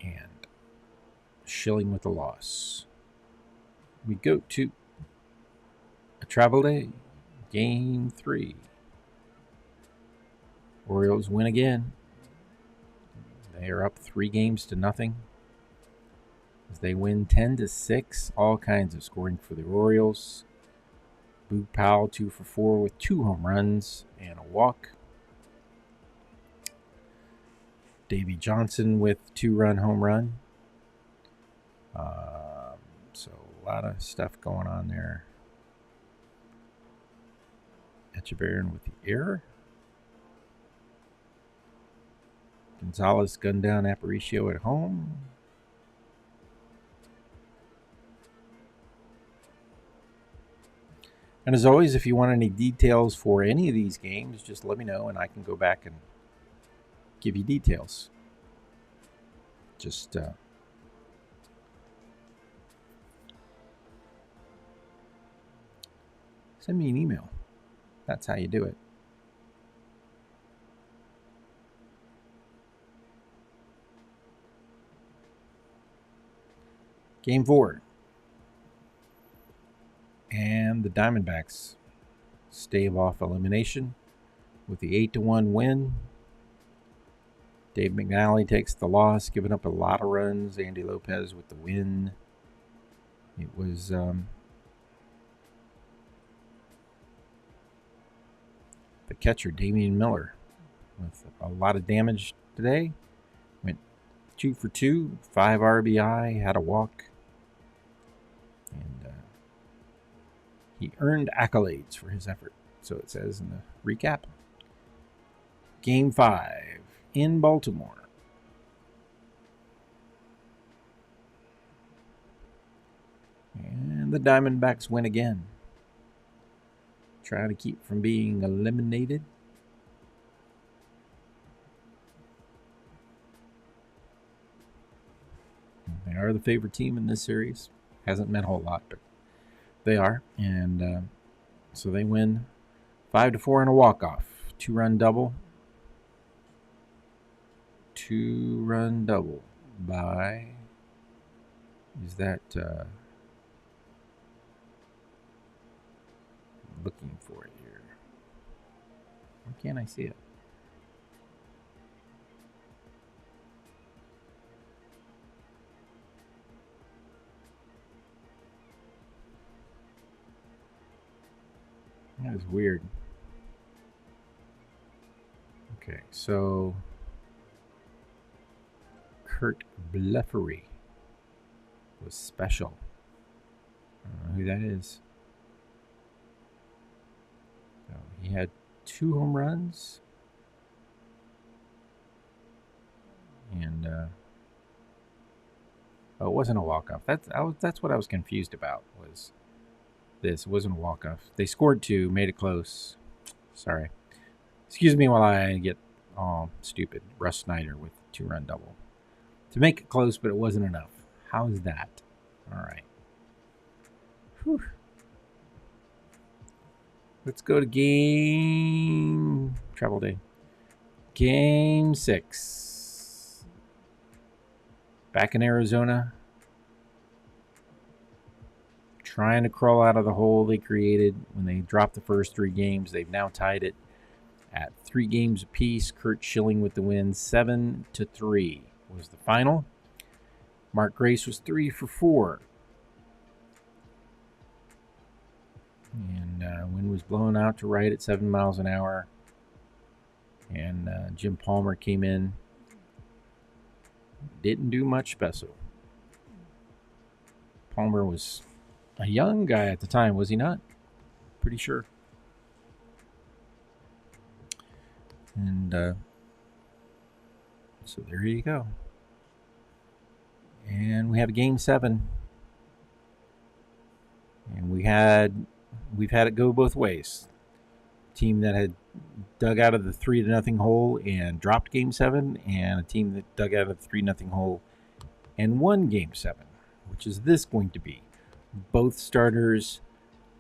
And Schilling with the loss. We go to a travel day, Game 3. Orioles win again. They are up 3-0 as they win 10-6. All kinds of scoring for the Orioles. Boog Powell 2 for 4 with 2 home runs and a walk. Davey Johnson with 2-run home run. So a lot of stuff going on there. Echeverria with the error. Gonzalez gunned down Aparicio at home. And as always, if you want any details for any of these games, just let me know and I can go back and give you details. Just send me an email. That's how you do it. Game 4. And the Diamondbacks stave off elimination with the 8-1 win. Dave McNally takes the loss, giving up a lot of runs. Andy Lopez with the win. It was the catcher, Damian Miller, with a lot of damage today. Went 2 for 2, 5 RBI, had a walk. And he earned accolades for his effort, so it says in the recap. Game 5 in Baltimore. And the Diamondbacks win again. Trying to keep from being eliminated. They are the favorite team in this series. Hasn't meant a whole lot, but they are. And so they win 5-4 in a walk-off. 2-run double. 2-run double by... Is that... looking for it here. Why can't I see it? That is weird. Okay, so Kurt Bleffery was special. I don't know who that is. So he had 2 home runs. And it wasn't a walk-off. That's what I was confused about. Was this? It wasn't a walk-off. They scored 2, made it close. Sorry. Excuse me while I get all stupid. Russ Snyder with 2-run double to make it close, but it wasn't enough. How is that? All right. Whew. Let's go to travel day. Game 6. Back in Arizona. Trying to crawl out of the hole they created when they dropped the first 3 games. They've now tied it at 3 games apiece. Curt Schilling with the win. 7-3 was the final. Mark Grace was 3 for 4. And wind was blowing out to right at 7 miles an hour. And Jim Palmer came in. Didn't do much special. Palmer was a young guy at the time, was he not? Pretty sure. And so there you go. And we have a game 7. And we've had it go both ways. Team that had dug out of the 3-0 hole and dropped game 7, and a team that dug out of the 3-0 hole and won game 7, which is this going to be. Both starters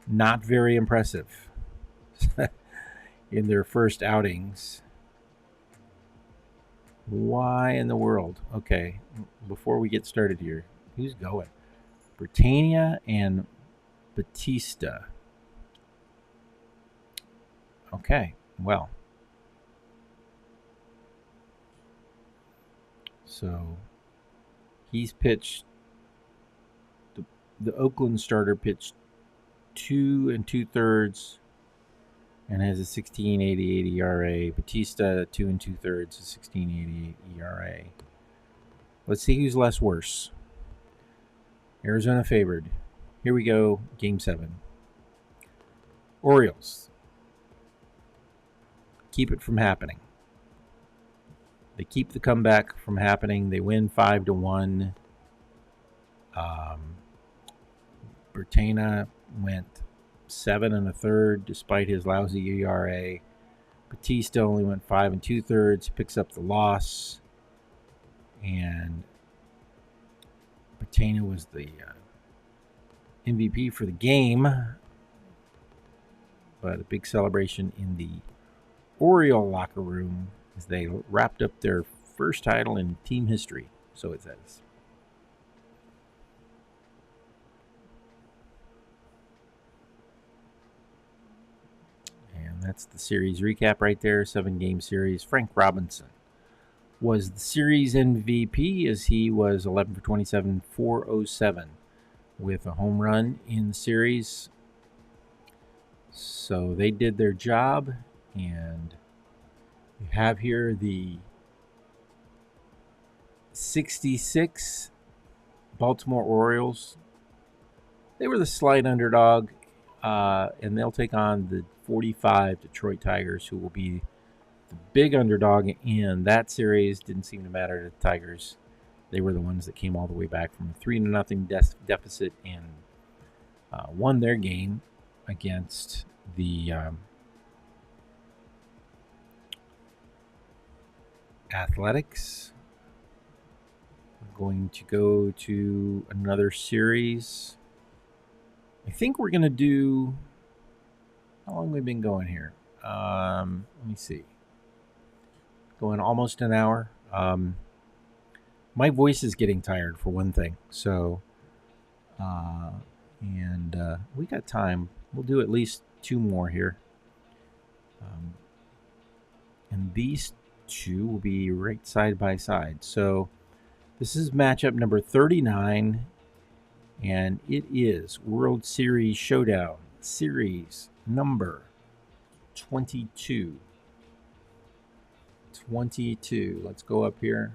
Not very impressive in their first outings. Why in the world? Okay, before we get started here, who's going? Britannia and Batista. Okay, well. So he's pitched, the Oakland starter pitched 2 2/3 and has a 16.88 ERA. Batista 2 2/3, a 16.88 ERA. Let's see who's less worse. Arizona favored. Here we go, Game 7. Orioles. Keep it from happening. They keep the comeback from happening. They win 5-1. Bertana went 7 1/3 despite his lousy ERA. Batista only went 5 2/3, picks up the loss, and Bertana was the MVP for the game. But a big celebration in the Oriole locker room as they wrapped up their first title in team history, so it says. And that's the series recap right there, 7-game series. Frank Robinson was the series MVP as he was 11 for 27, 407 with a home run in the series. So they did their job, and you have here the 66 Baltimore Orioles. They were the slight underdog, and they'll take on the 45 Detroit Tigers, who will be the big underdog in that series. Didn't seem to matter to the Tigers. They were the ones that came all the way back from a 3-0 deficit and won their game against the Athletics. We're going to go to another series. I think we're going to do... How long have we been going here? Let me see. Going almost an hour. My voice is getting tired, for one thing. So, we got time. We'll do at least 2 more here. And these 2 will be right side by side. So, this is matchup number 39. And it is World Series Showdown, series number 22. 22. Let's go up here.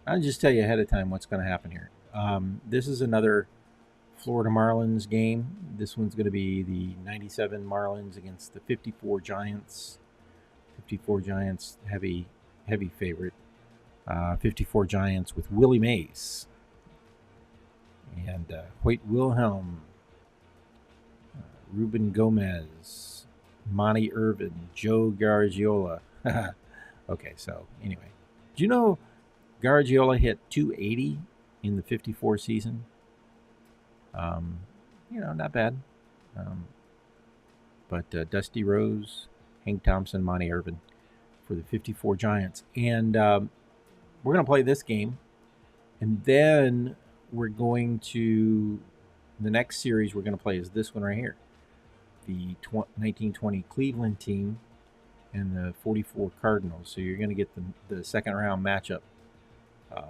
I'll just tell you ahead of time what's going to happen here. This is another Florida Marlins game. This one's going to be the 97 Marlins against the 54 Giants. 54 Giants, heavy favorite. 54 Giants with Willie Mays and Hoyt Wilhelm, Ruben Gomez, Monty Irvin, Joe Garagiola. Okay, so anyway, do you know Garagiola hit 280 in the 54 season? Not bad. But Dusty Rose, Hank Thompson, Monty Irvin for the 54 Giants. And we're going to play this game. And then we're going to... The next series we're going to play is this one right here. The 1920 Cleveland team and the 44 Cardinals. So you're going to get the second round matchup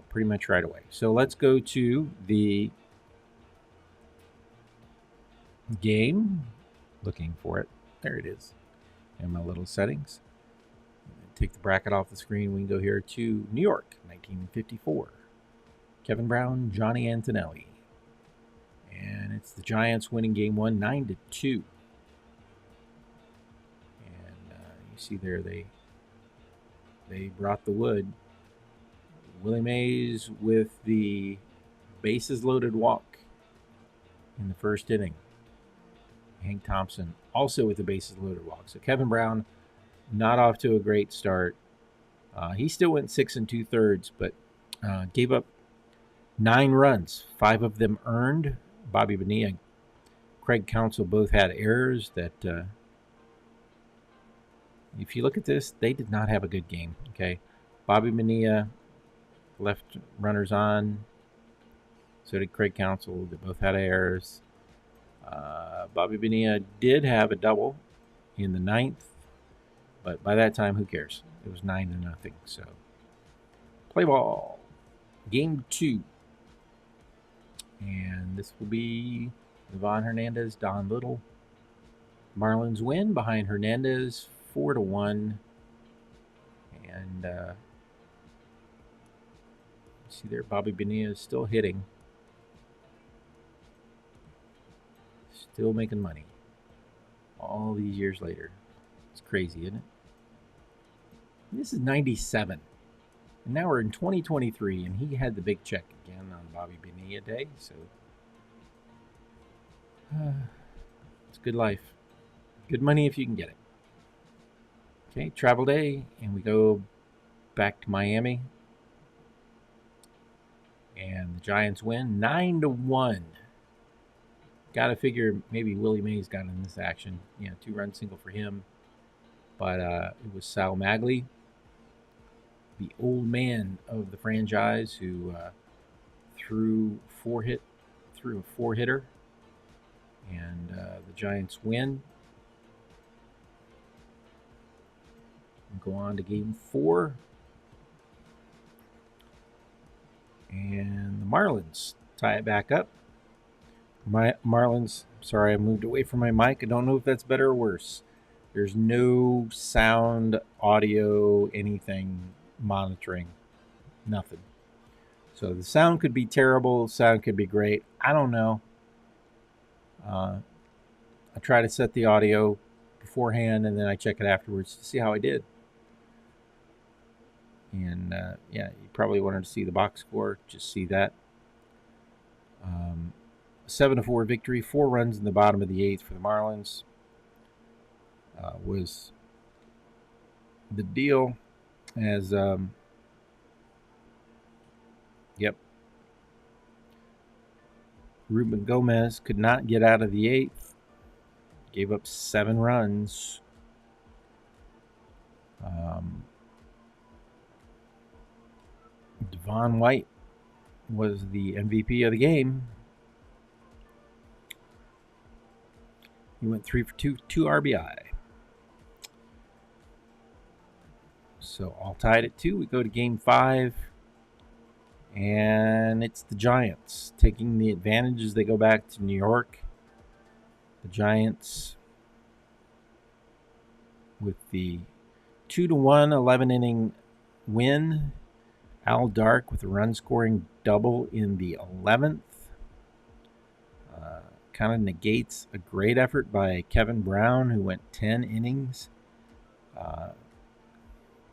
pretty much right away. So let's go to the game. Looking for it. There it is. And my little settings. Take the bracket off the screen. We can go here to New York, 1954. Kevin Brown, Johnny Antonelli. And it's the Giants winning game 1, 9-2. And you see there they brought the wood. Willie Mays with the bases loaded walk in the first inning. Hank Thompson also with the bases loaded walk. So Kevin Brown not off to a great start. He still went 6 2/3, but gave up 9 runs, 5 of them earned. Bobby Bonilla Craig Counsell both had errors that, if you look at this, they did not have a good game. Okay, Bobby Bonilla left runners on. So did Craig Counsell. They both had errors. Bobby Bonilla did have a double in the 9th, but by that time, who cares? It was 9-0. So, play ball. Game 2. And this will be Ivan Hernandez, Don Little. Marlins win behind Hernandez 4-1. And see there, Bobby Bonilla is still hitting. Still making money. All these years later. It's crazy, isn't it? This is 97. And now we're in 2023, and he had the big check again on Bobby Bonilla Day. So it's good life. Good money if you can get it. Okay, travel day, and we go back to Miami. And the Giants win 9-1. Got to figure maybe Willie Mays got in this action. 2-run single for him. But it was Sal Maglie, the old man of the franchise, who threw a four-hitter. And the Giants win. And go on to game 4. And the Marlins tie it back up. Marlins, sorry, I moved away from my mic. I don't know if that's better or worse. There's no sound, audio, anything monitoring. Nothing. So the sound could be terrible. The sound could be great. I don't know. I try to set the audio beforehand, and then I check it afterwards to see how I did. And, you probably wanted to see the box score. Just see that. 7-4 victory. 4 runs in the bottom of the 8th for the Marlins. Was the deal as, Ruben Gomez could not get out of the 8th. Gave up 7 runs. Devon White was the MVP of the game. He went 3 for 2 RBI. So all tied at 2. We go to game 5. And it's the Giants taking the advantage as they go back to New York. The Giants with the 2-1 11-inning win. Al Dark with a run-scoring double in the 11th. Kind of negates a great effort by Kevin Brown, who went 10 innings.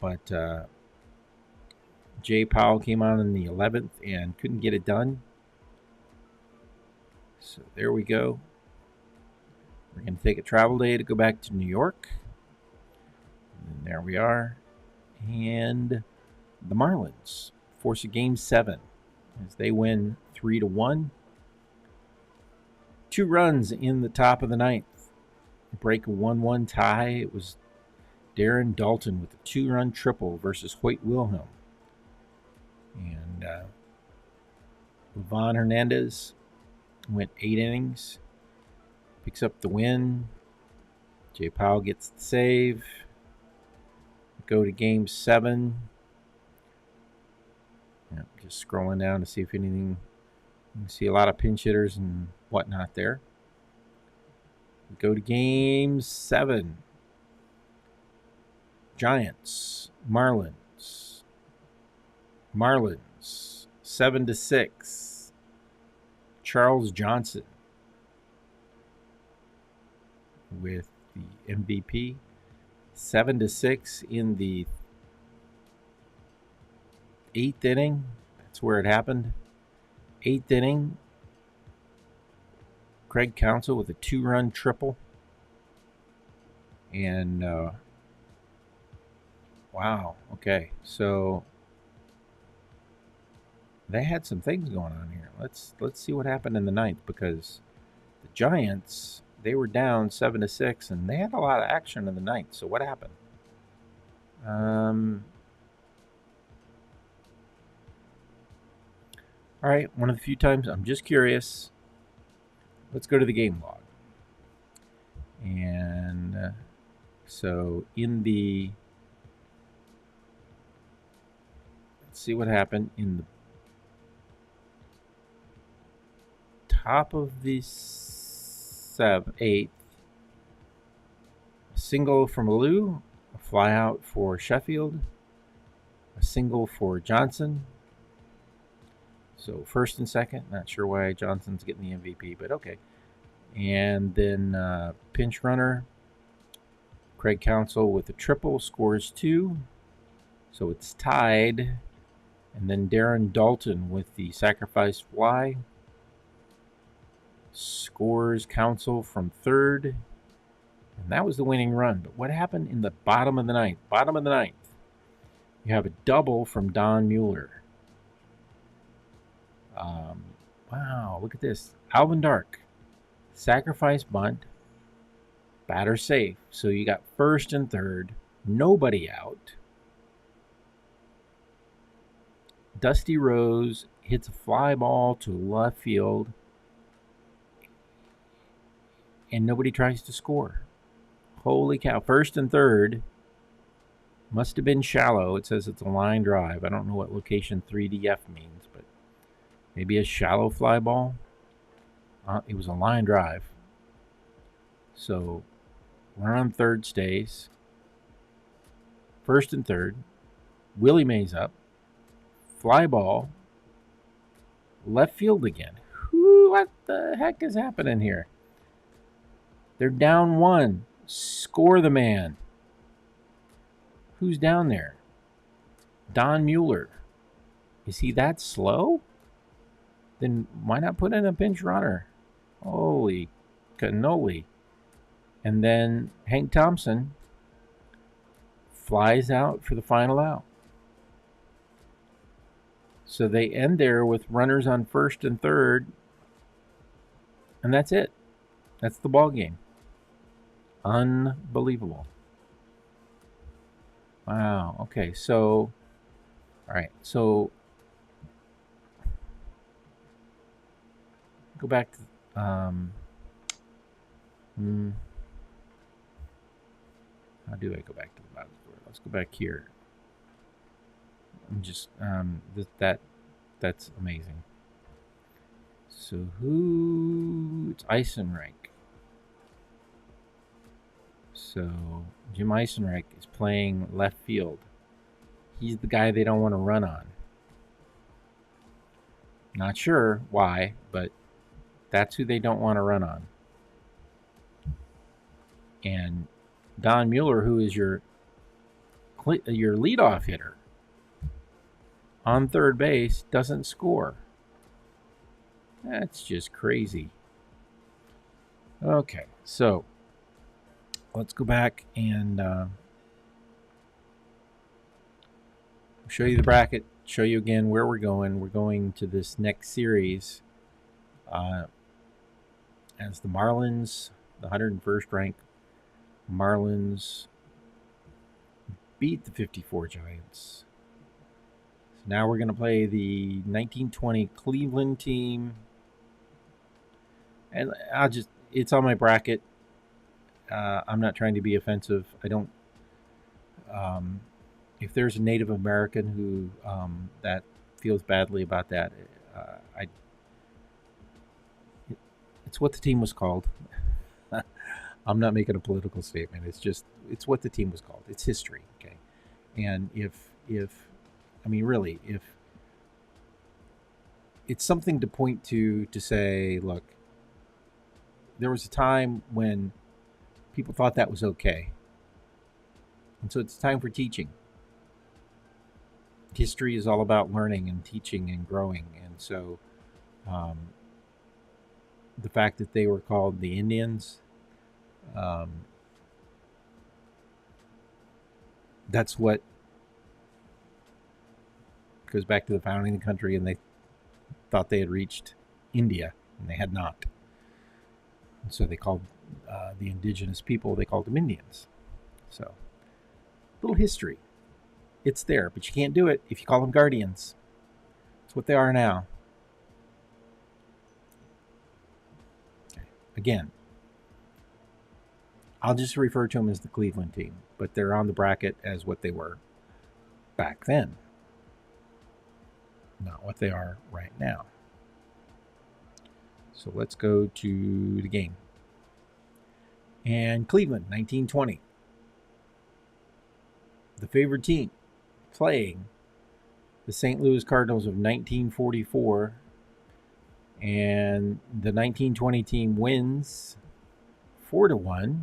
But Jay Powell came on in the 11th and couldn't get it done. So there we go. We're going to take a travel day to go back to New York. And there we are. And the Marlins force a game 7 as they win 3-1. 2 runs in the top of the 9th. Break a 1-1 tie. It was Darren Dalton with a 2-run triple versus Hoyt Wilhelm. And Ivan Hernandez went 8 innings. Picks up the win. Jay Powell gets the save. Go to game 7. Just scrolling down to see if anything. You can see a lot of pinch hitters and whatnot there. We go to game 7. Giants, Marlins. 7-6. Charles Johnson with the MVP. 7-6 in the 8th inning. That's where it happened. 8th inning. Craig Counsell with a 2-run triple. And wow. Okay. So they had some things going on here. Let's see what happened in the 9th, because the Giants, they were down 7-6, and they had a lot of action in the ninth. So what happened? All right, one of the few times I'm just curious. Let's go to the game log. And so in the, let's see what happened in the top of the eighth. A single from Alou, a fly out for Sheffield, a single for Johnson. So first and second, not sure why Johnson's getting the MVP, but okay. And then pinch runner, Craig Counsell with a triple, scores 2. So it's tied. And then Darren Dalton with the sacrifice fly, scores Counsell from third. And that was the winning run. But what happened in the bottom of the ninth? Bottom of the ninth, you have a double from Don Mueller. Wow, look at this. Alvin Dark, sacrifice bunt, batter safe. So you got first and third, nobody out. Dusty Rose hits a fly ball to left field, and nobody tries to score. Holy cow. First and third must have been shallow. It says it's a line drive. I don't know what location 3DF means, but maybe a shallow fly ball. It was a line drive. So we're on third stays. First and third. Willie Mays up. Fly ball. Left field again. What the heck is happening here? They're down 1. Score the man. Who's down there? Don Mueller. Is he that slow? Then why not put in a pinch runner? Holy cannoli. And then Hank Thompson flies out for the final out. So they end there with runners on first and third. And that's it. That's the ball game. Unbelievable. Wow. Okay. So, all right. So, go back to, how do I go back to the bottom score? Let's go back here. I'm just, that's amazing. So it's Eisenreich. So Jim Eisenreich is playing left field. He's the guy they don't want to run on. Not sure why, but that's who they don't want to run on. And Don Mueller, who is your leadoff hitter, on third base, doesn't score. That's just crazy. Okay, so let's go back and show you the bracket, show you again where we're going. We're going to this next series as the Marlins, the 101st ranked Marlins, beat the 54 Giants. So now we're going to play the 1920 Cleveland team. And it's on my bracket. I'm not trying to be offensive. I don't, if there's a Native American who that feels badly about that, it's what the team was called. I'm not making a political statement. It's what the team was called. It's history, okay? And if it's something to point to say, look, there was a time when people thought that was okay. And so it's time for teaching. History is all about learning and teaching and growing. And so the fact that they were called the Indians, that's what goes back to the founding of the country, and they thought they had reached India, and they had not. So they called the indigenous people, they called them Indians. So, little history. It's there, but you can't do it if you call them guardians. That's what they are now. Okay. Again, I'll just refer to them as the Cleveland team, but they're on the bracket as what they were back then, not what they are right now. So let's go to the game. And Cleveland, 1920. The favored team playing the St. Louis Cardinals of 1944. And the 1920 team wins 4-1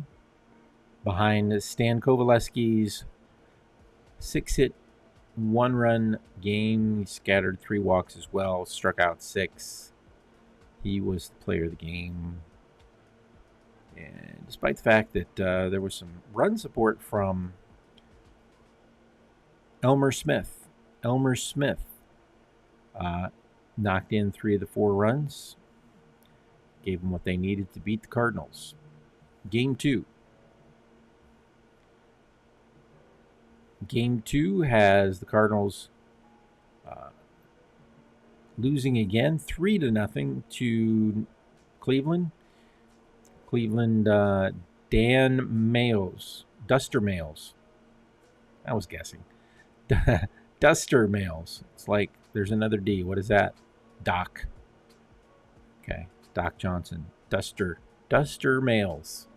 behind Stan Kovaleski's 6-hit, 1-run game. He scattered 3 walks as well, struck out 6. He was the player of the game. And despite the fact that there was some run support from Elmer Smith. Elmer Smith knocked in 3 of the 4 runs. Gave them what they needed to beat the Cardinals. Game 2. Game 2 has the Cardinals losing again 3-0 to Cleveland. Cleveland, Dan Males, Duster Males. I was guessing. Duster Males. It's like there's another D. What is that? Doc. Okay. Doc Johnson. Duster Males.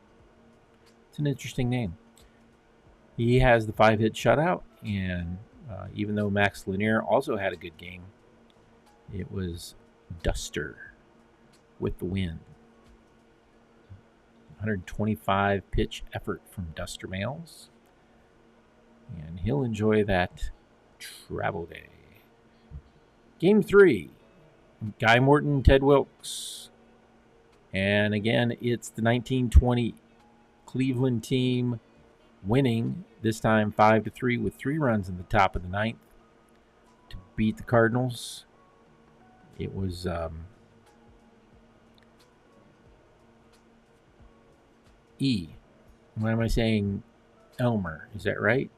It's an interesting name. He has the 5-hit shutout, and even though Max Lanier also had a good game, it was Duster with the win. 125 pitch effort from Duster Males, and he'll enjoy that travel day. Game 3, Guy Morton, Ted Wilkes. And again, it's the 1920 Cleveland team winning, this time 5-3 with 3 runs in the top of the 9th to beat the Cardinals. It was E. Why am I saying Elmer? Is that right?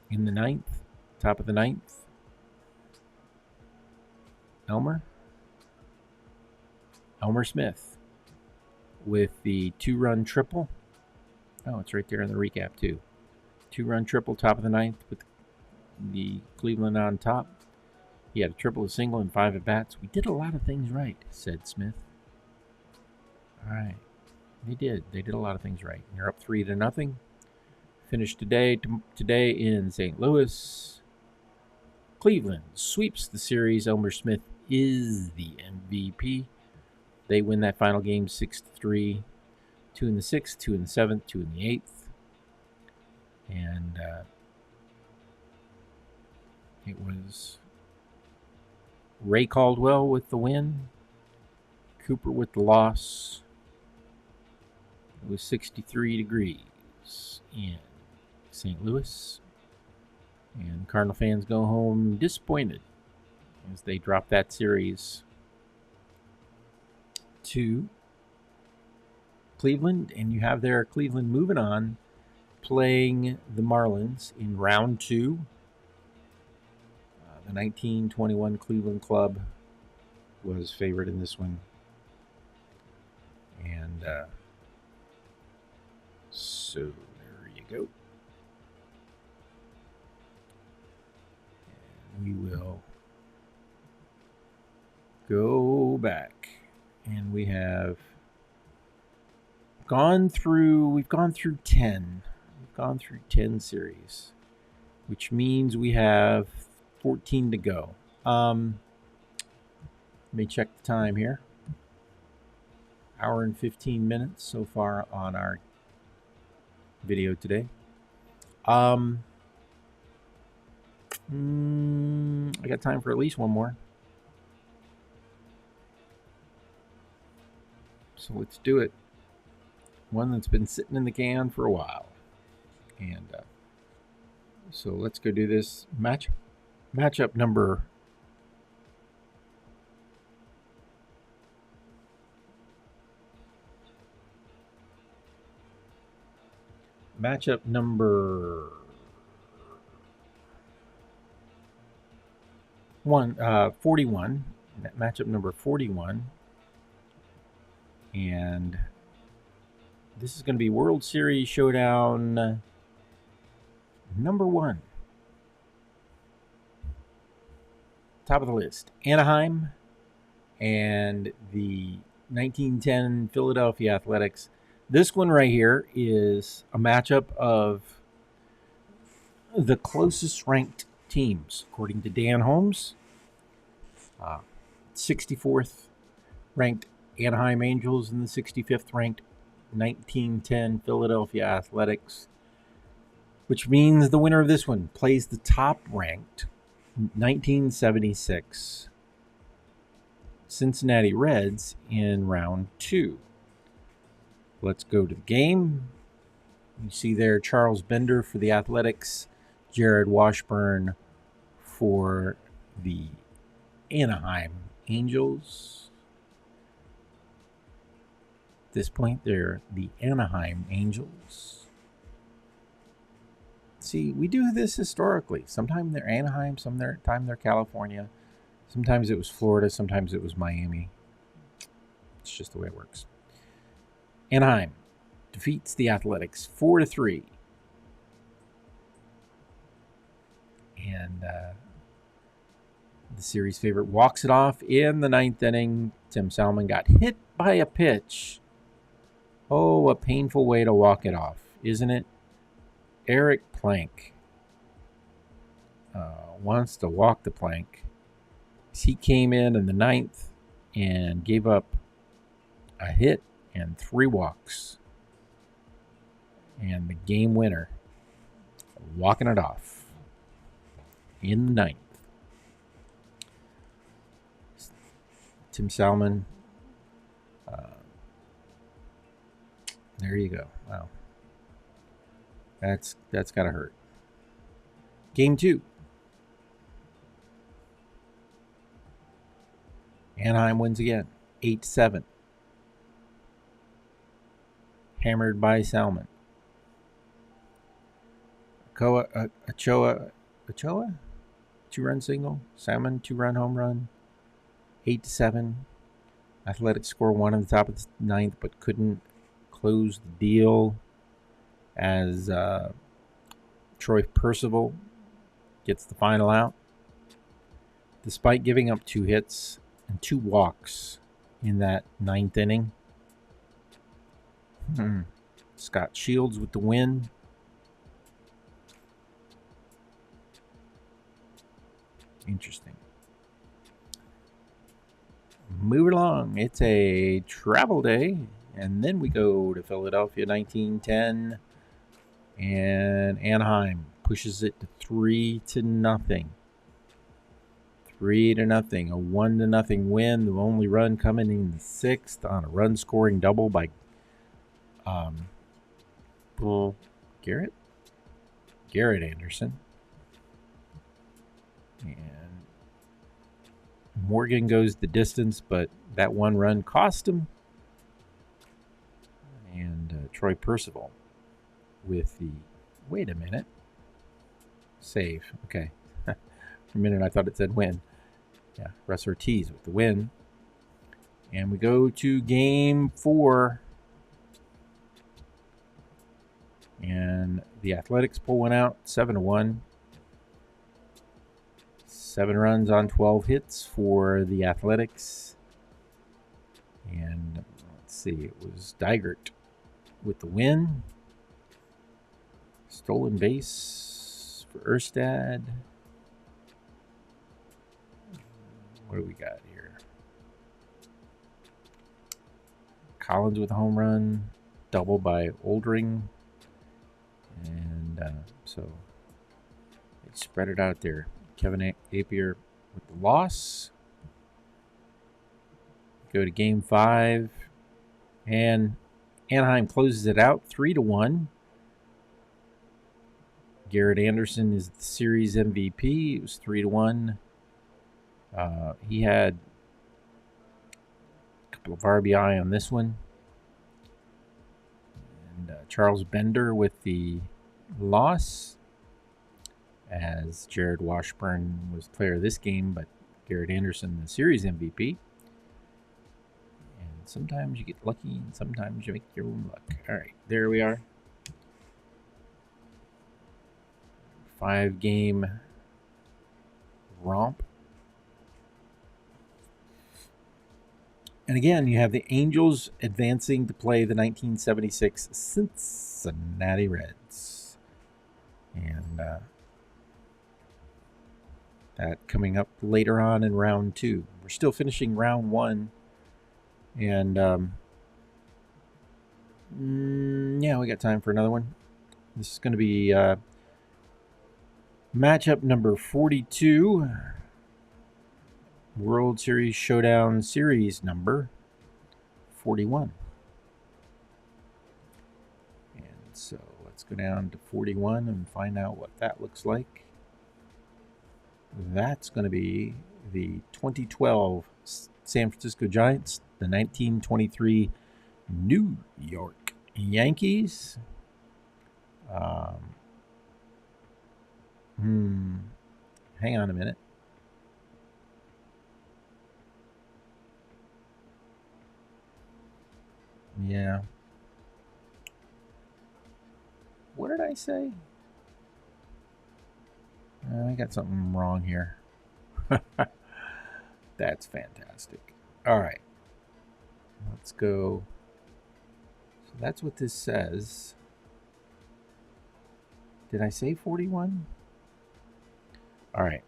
In the 9th? Top of the 9th? Elmer Smith with the 2-run triple. Oh, it's right there in the recap too. 2-run triple, top of the 9th with the Cleveland on top. He had a triple, a single, and 5 at-bats. We did a lot of things right, said Smith. All right. They did. They did a lot of things right. You're up 3-0. Finished today in St. Louis. Cleveland sweeps the series. Elmer Smith is the MVP. They win that final game 6-3. 2 in the 6th, 2 in the 7th, 2 in the 8th. And it was Ray Caldwell with the win. Cooper with the loss. It was 63 degrees in St. Louis. And Cardinal fans go home disappointed as they drop that series to Cleveland. And you have their Cleveland moving on, playing the Marlins in round 2. The 1921 Cleveland Club was favored in this one. And so there you go. And we will go back. And we have gone through 10. We've gone through 10 series, which means we have 14 to go. Let me check the time here. Hour and 15 minutes so far on our video today. I got time for at least one more. So let's do it. One that's been sitting in the can for a while. And so let's go do this matchup number Matchup number 41. Matchup number 41. And this is going to be World Series Showdown number 1. Top of the list, Anaheim and the 1910 Philadelphia Athletics. This one right here is a matchup of the closest ranked teams, according to Dan Holmes. 64th ranked Anaheim Angels and the 65th ranked 1910 Philadelphia Athletics, which means the winner of this one plays the top ranked 1976 Cincinnati Reds in round 2. Let's go to the game. You see there Charles Bender for the Athletics, Jared Washburn for the Anaheim Angels. At this point, they're the Anaheim Angels. See, we do this historically. Sometimes they're Anaheim, sometimes they're California. Sometimes it was Florida, sometimes it was Miami. It's just the way it works. Anaheim defeats the Athletics 4-3. And the series favorite walks it off in the 9th inning. Tim Salmon got hit by a pitch. Oh, a painful way to walk it off, isn't it? Eric Plank wants to walk the plank. He came in the 9th and gave up a hit and 3 walks. And the game winner, walking it off in the 9th. Tim Salmon. There you go. Wow. That's got to hurt. Game 2. Anaheim wins again, 8-7. Hammered by Salmon. Ochoa, 2-run single. Salmon, 2-run home run. 8-7. Athletics score 1 on the top of the 9th, but couldn't close the deal as Troy Percival gets the final out. Despite giving up 2 hits and 2 walks in that 9th inning. Scott Shields with the win. Interesting. Moving along. It's a travel day. And then we go to Philadelphia, 1910. And Anaheim pushes it to 3-0. 3-0. A 1-0 win. The only run coming in the 6th on a run-scoring double by Garrett Anderson. And Morgan goes the distance, but that 1 run cost him. And Troy Percival with the, wait a minute, save. Okay. For a minute I thought it said win. Yeah, Russ Ortiz with the win. And we go to game 4. And the Athletics pull one out, 7-1. 7 runs on 12 hits for the Athletics. And let's see, it was Dygert with the win. Stolen base for Erstad. What do we got here? Collins with a home run. Double by Oldring. And so they spread it out there. Kevin Apier with the loss. Go to game 5. And Anaheim closes it out 3-1. Garrett Anderson is the series MVP. It was 3-1. He had a couple of RBI on this one. And Charles Bender with the loss, as Jared Washburn was player of this game, but Garrett Anderson the series MVP. And sometimes you get lucky, and sometimes you make your own luck. All right, there we are. 5-game romp. And again, you have the Angels advancing to play the 1976 Cincinnati Reds. And that coming up later on in round 2. We're still finishing round 1. And yeah, we got time for another one. This is going to be matchup number 42. World Series Showdown Series number 41. And so let's go down to 41 and find out what that looks like. That's going to be the 2012 San Francisco Giants, the 1923 New York Yankees. Hang on a minute. Yeah. What did I say? I got something wrong here. That's fantastic. All right. Let's go. So that's what this says. Did I say 41? All right.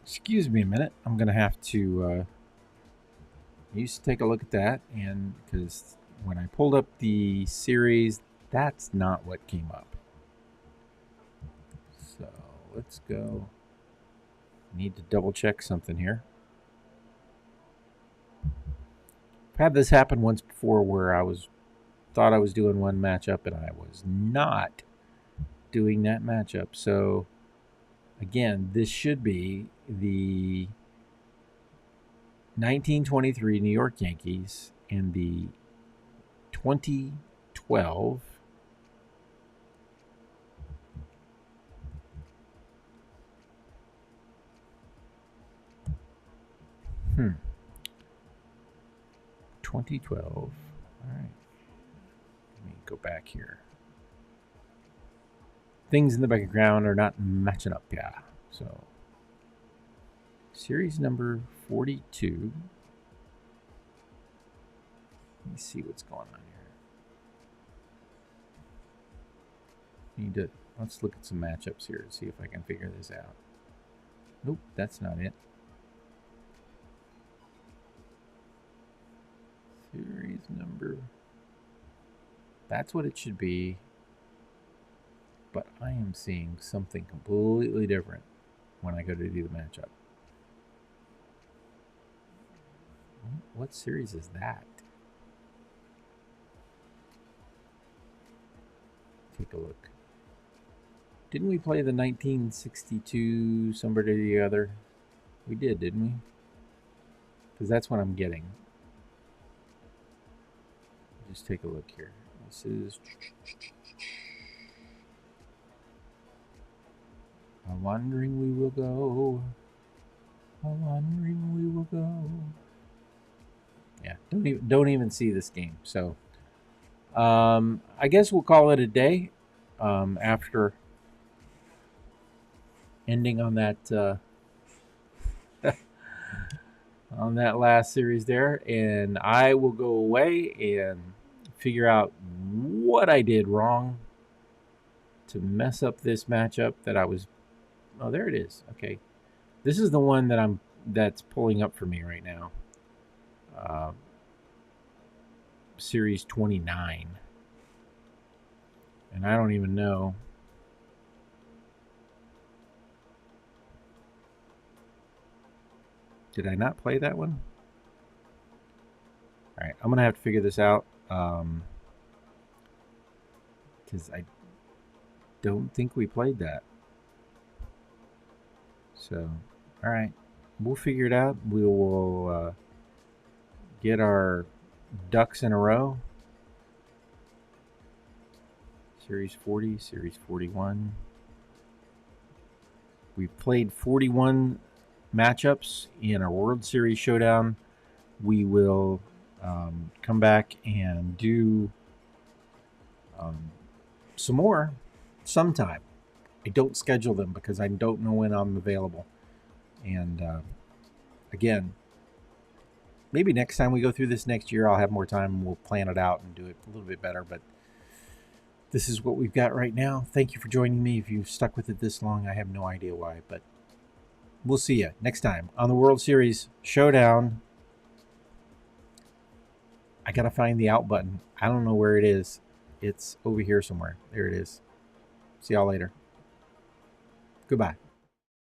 Excuse me a minute. I'm going to have to used to take a look at that, and because when I pulled up the series, that's not what came up. So let's go. Need to double check something here. I've had this happen once before where thought I was doing one matchup and I was not doing that matchup. So again, this should be the 1923 New York Yankees and the 2012 2012. All right. Let me go back here. Things in the background are not matching up. Yeah. So series number 42. Let me see what's going on here. Let's look at some matchups here and see if I can figure this out. Nope, that's not it. Series number. That's what it should be. But I am seeing something completely different when I go to do the matchup. What series is that? Take a look. Didn't we play the 1962 somebody or the other? We did, didn't we? Because that's what I'm getting. Just take a look here. This is A wandering we will go. A wandering we will go. Yeah, don't even see this game. So I guess we'll call it a day after ending on that on that last series there, and I will go away and figure out what I did wrong to mess up this matchup that I was. Oh, there it is. Okay, this is the one that's pulling up for me right now. Series 29, and I don't even know. Did I not play that one? All right, I'm gonna have to figure this out because I don't think we played that. So, all right, we'll figure it out. We will get our ducks in a row Series 40, Series 41. We've played 41 matchups in our World Series Showdown. We will come back and do some more sometime. I don't schedule them because I don't know when I'm available. And again, maybe next time we go through this next year, I'll have more time and we'll plan it out and do it a little bit better. But this is what we've got right now. Thank you for joining me. If you've stuck with it this long, I have no idea why, but we'll see you next time on the World Series Showdown. I got to find the out button. I don't know where it is. It's over here somewhere. There it is. See y'all later. Goodbye.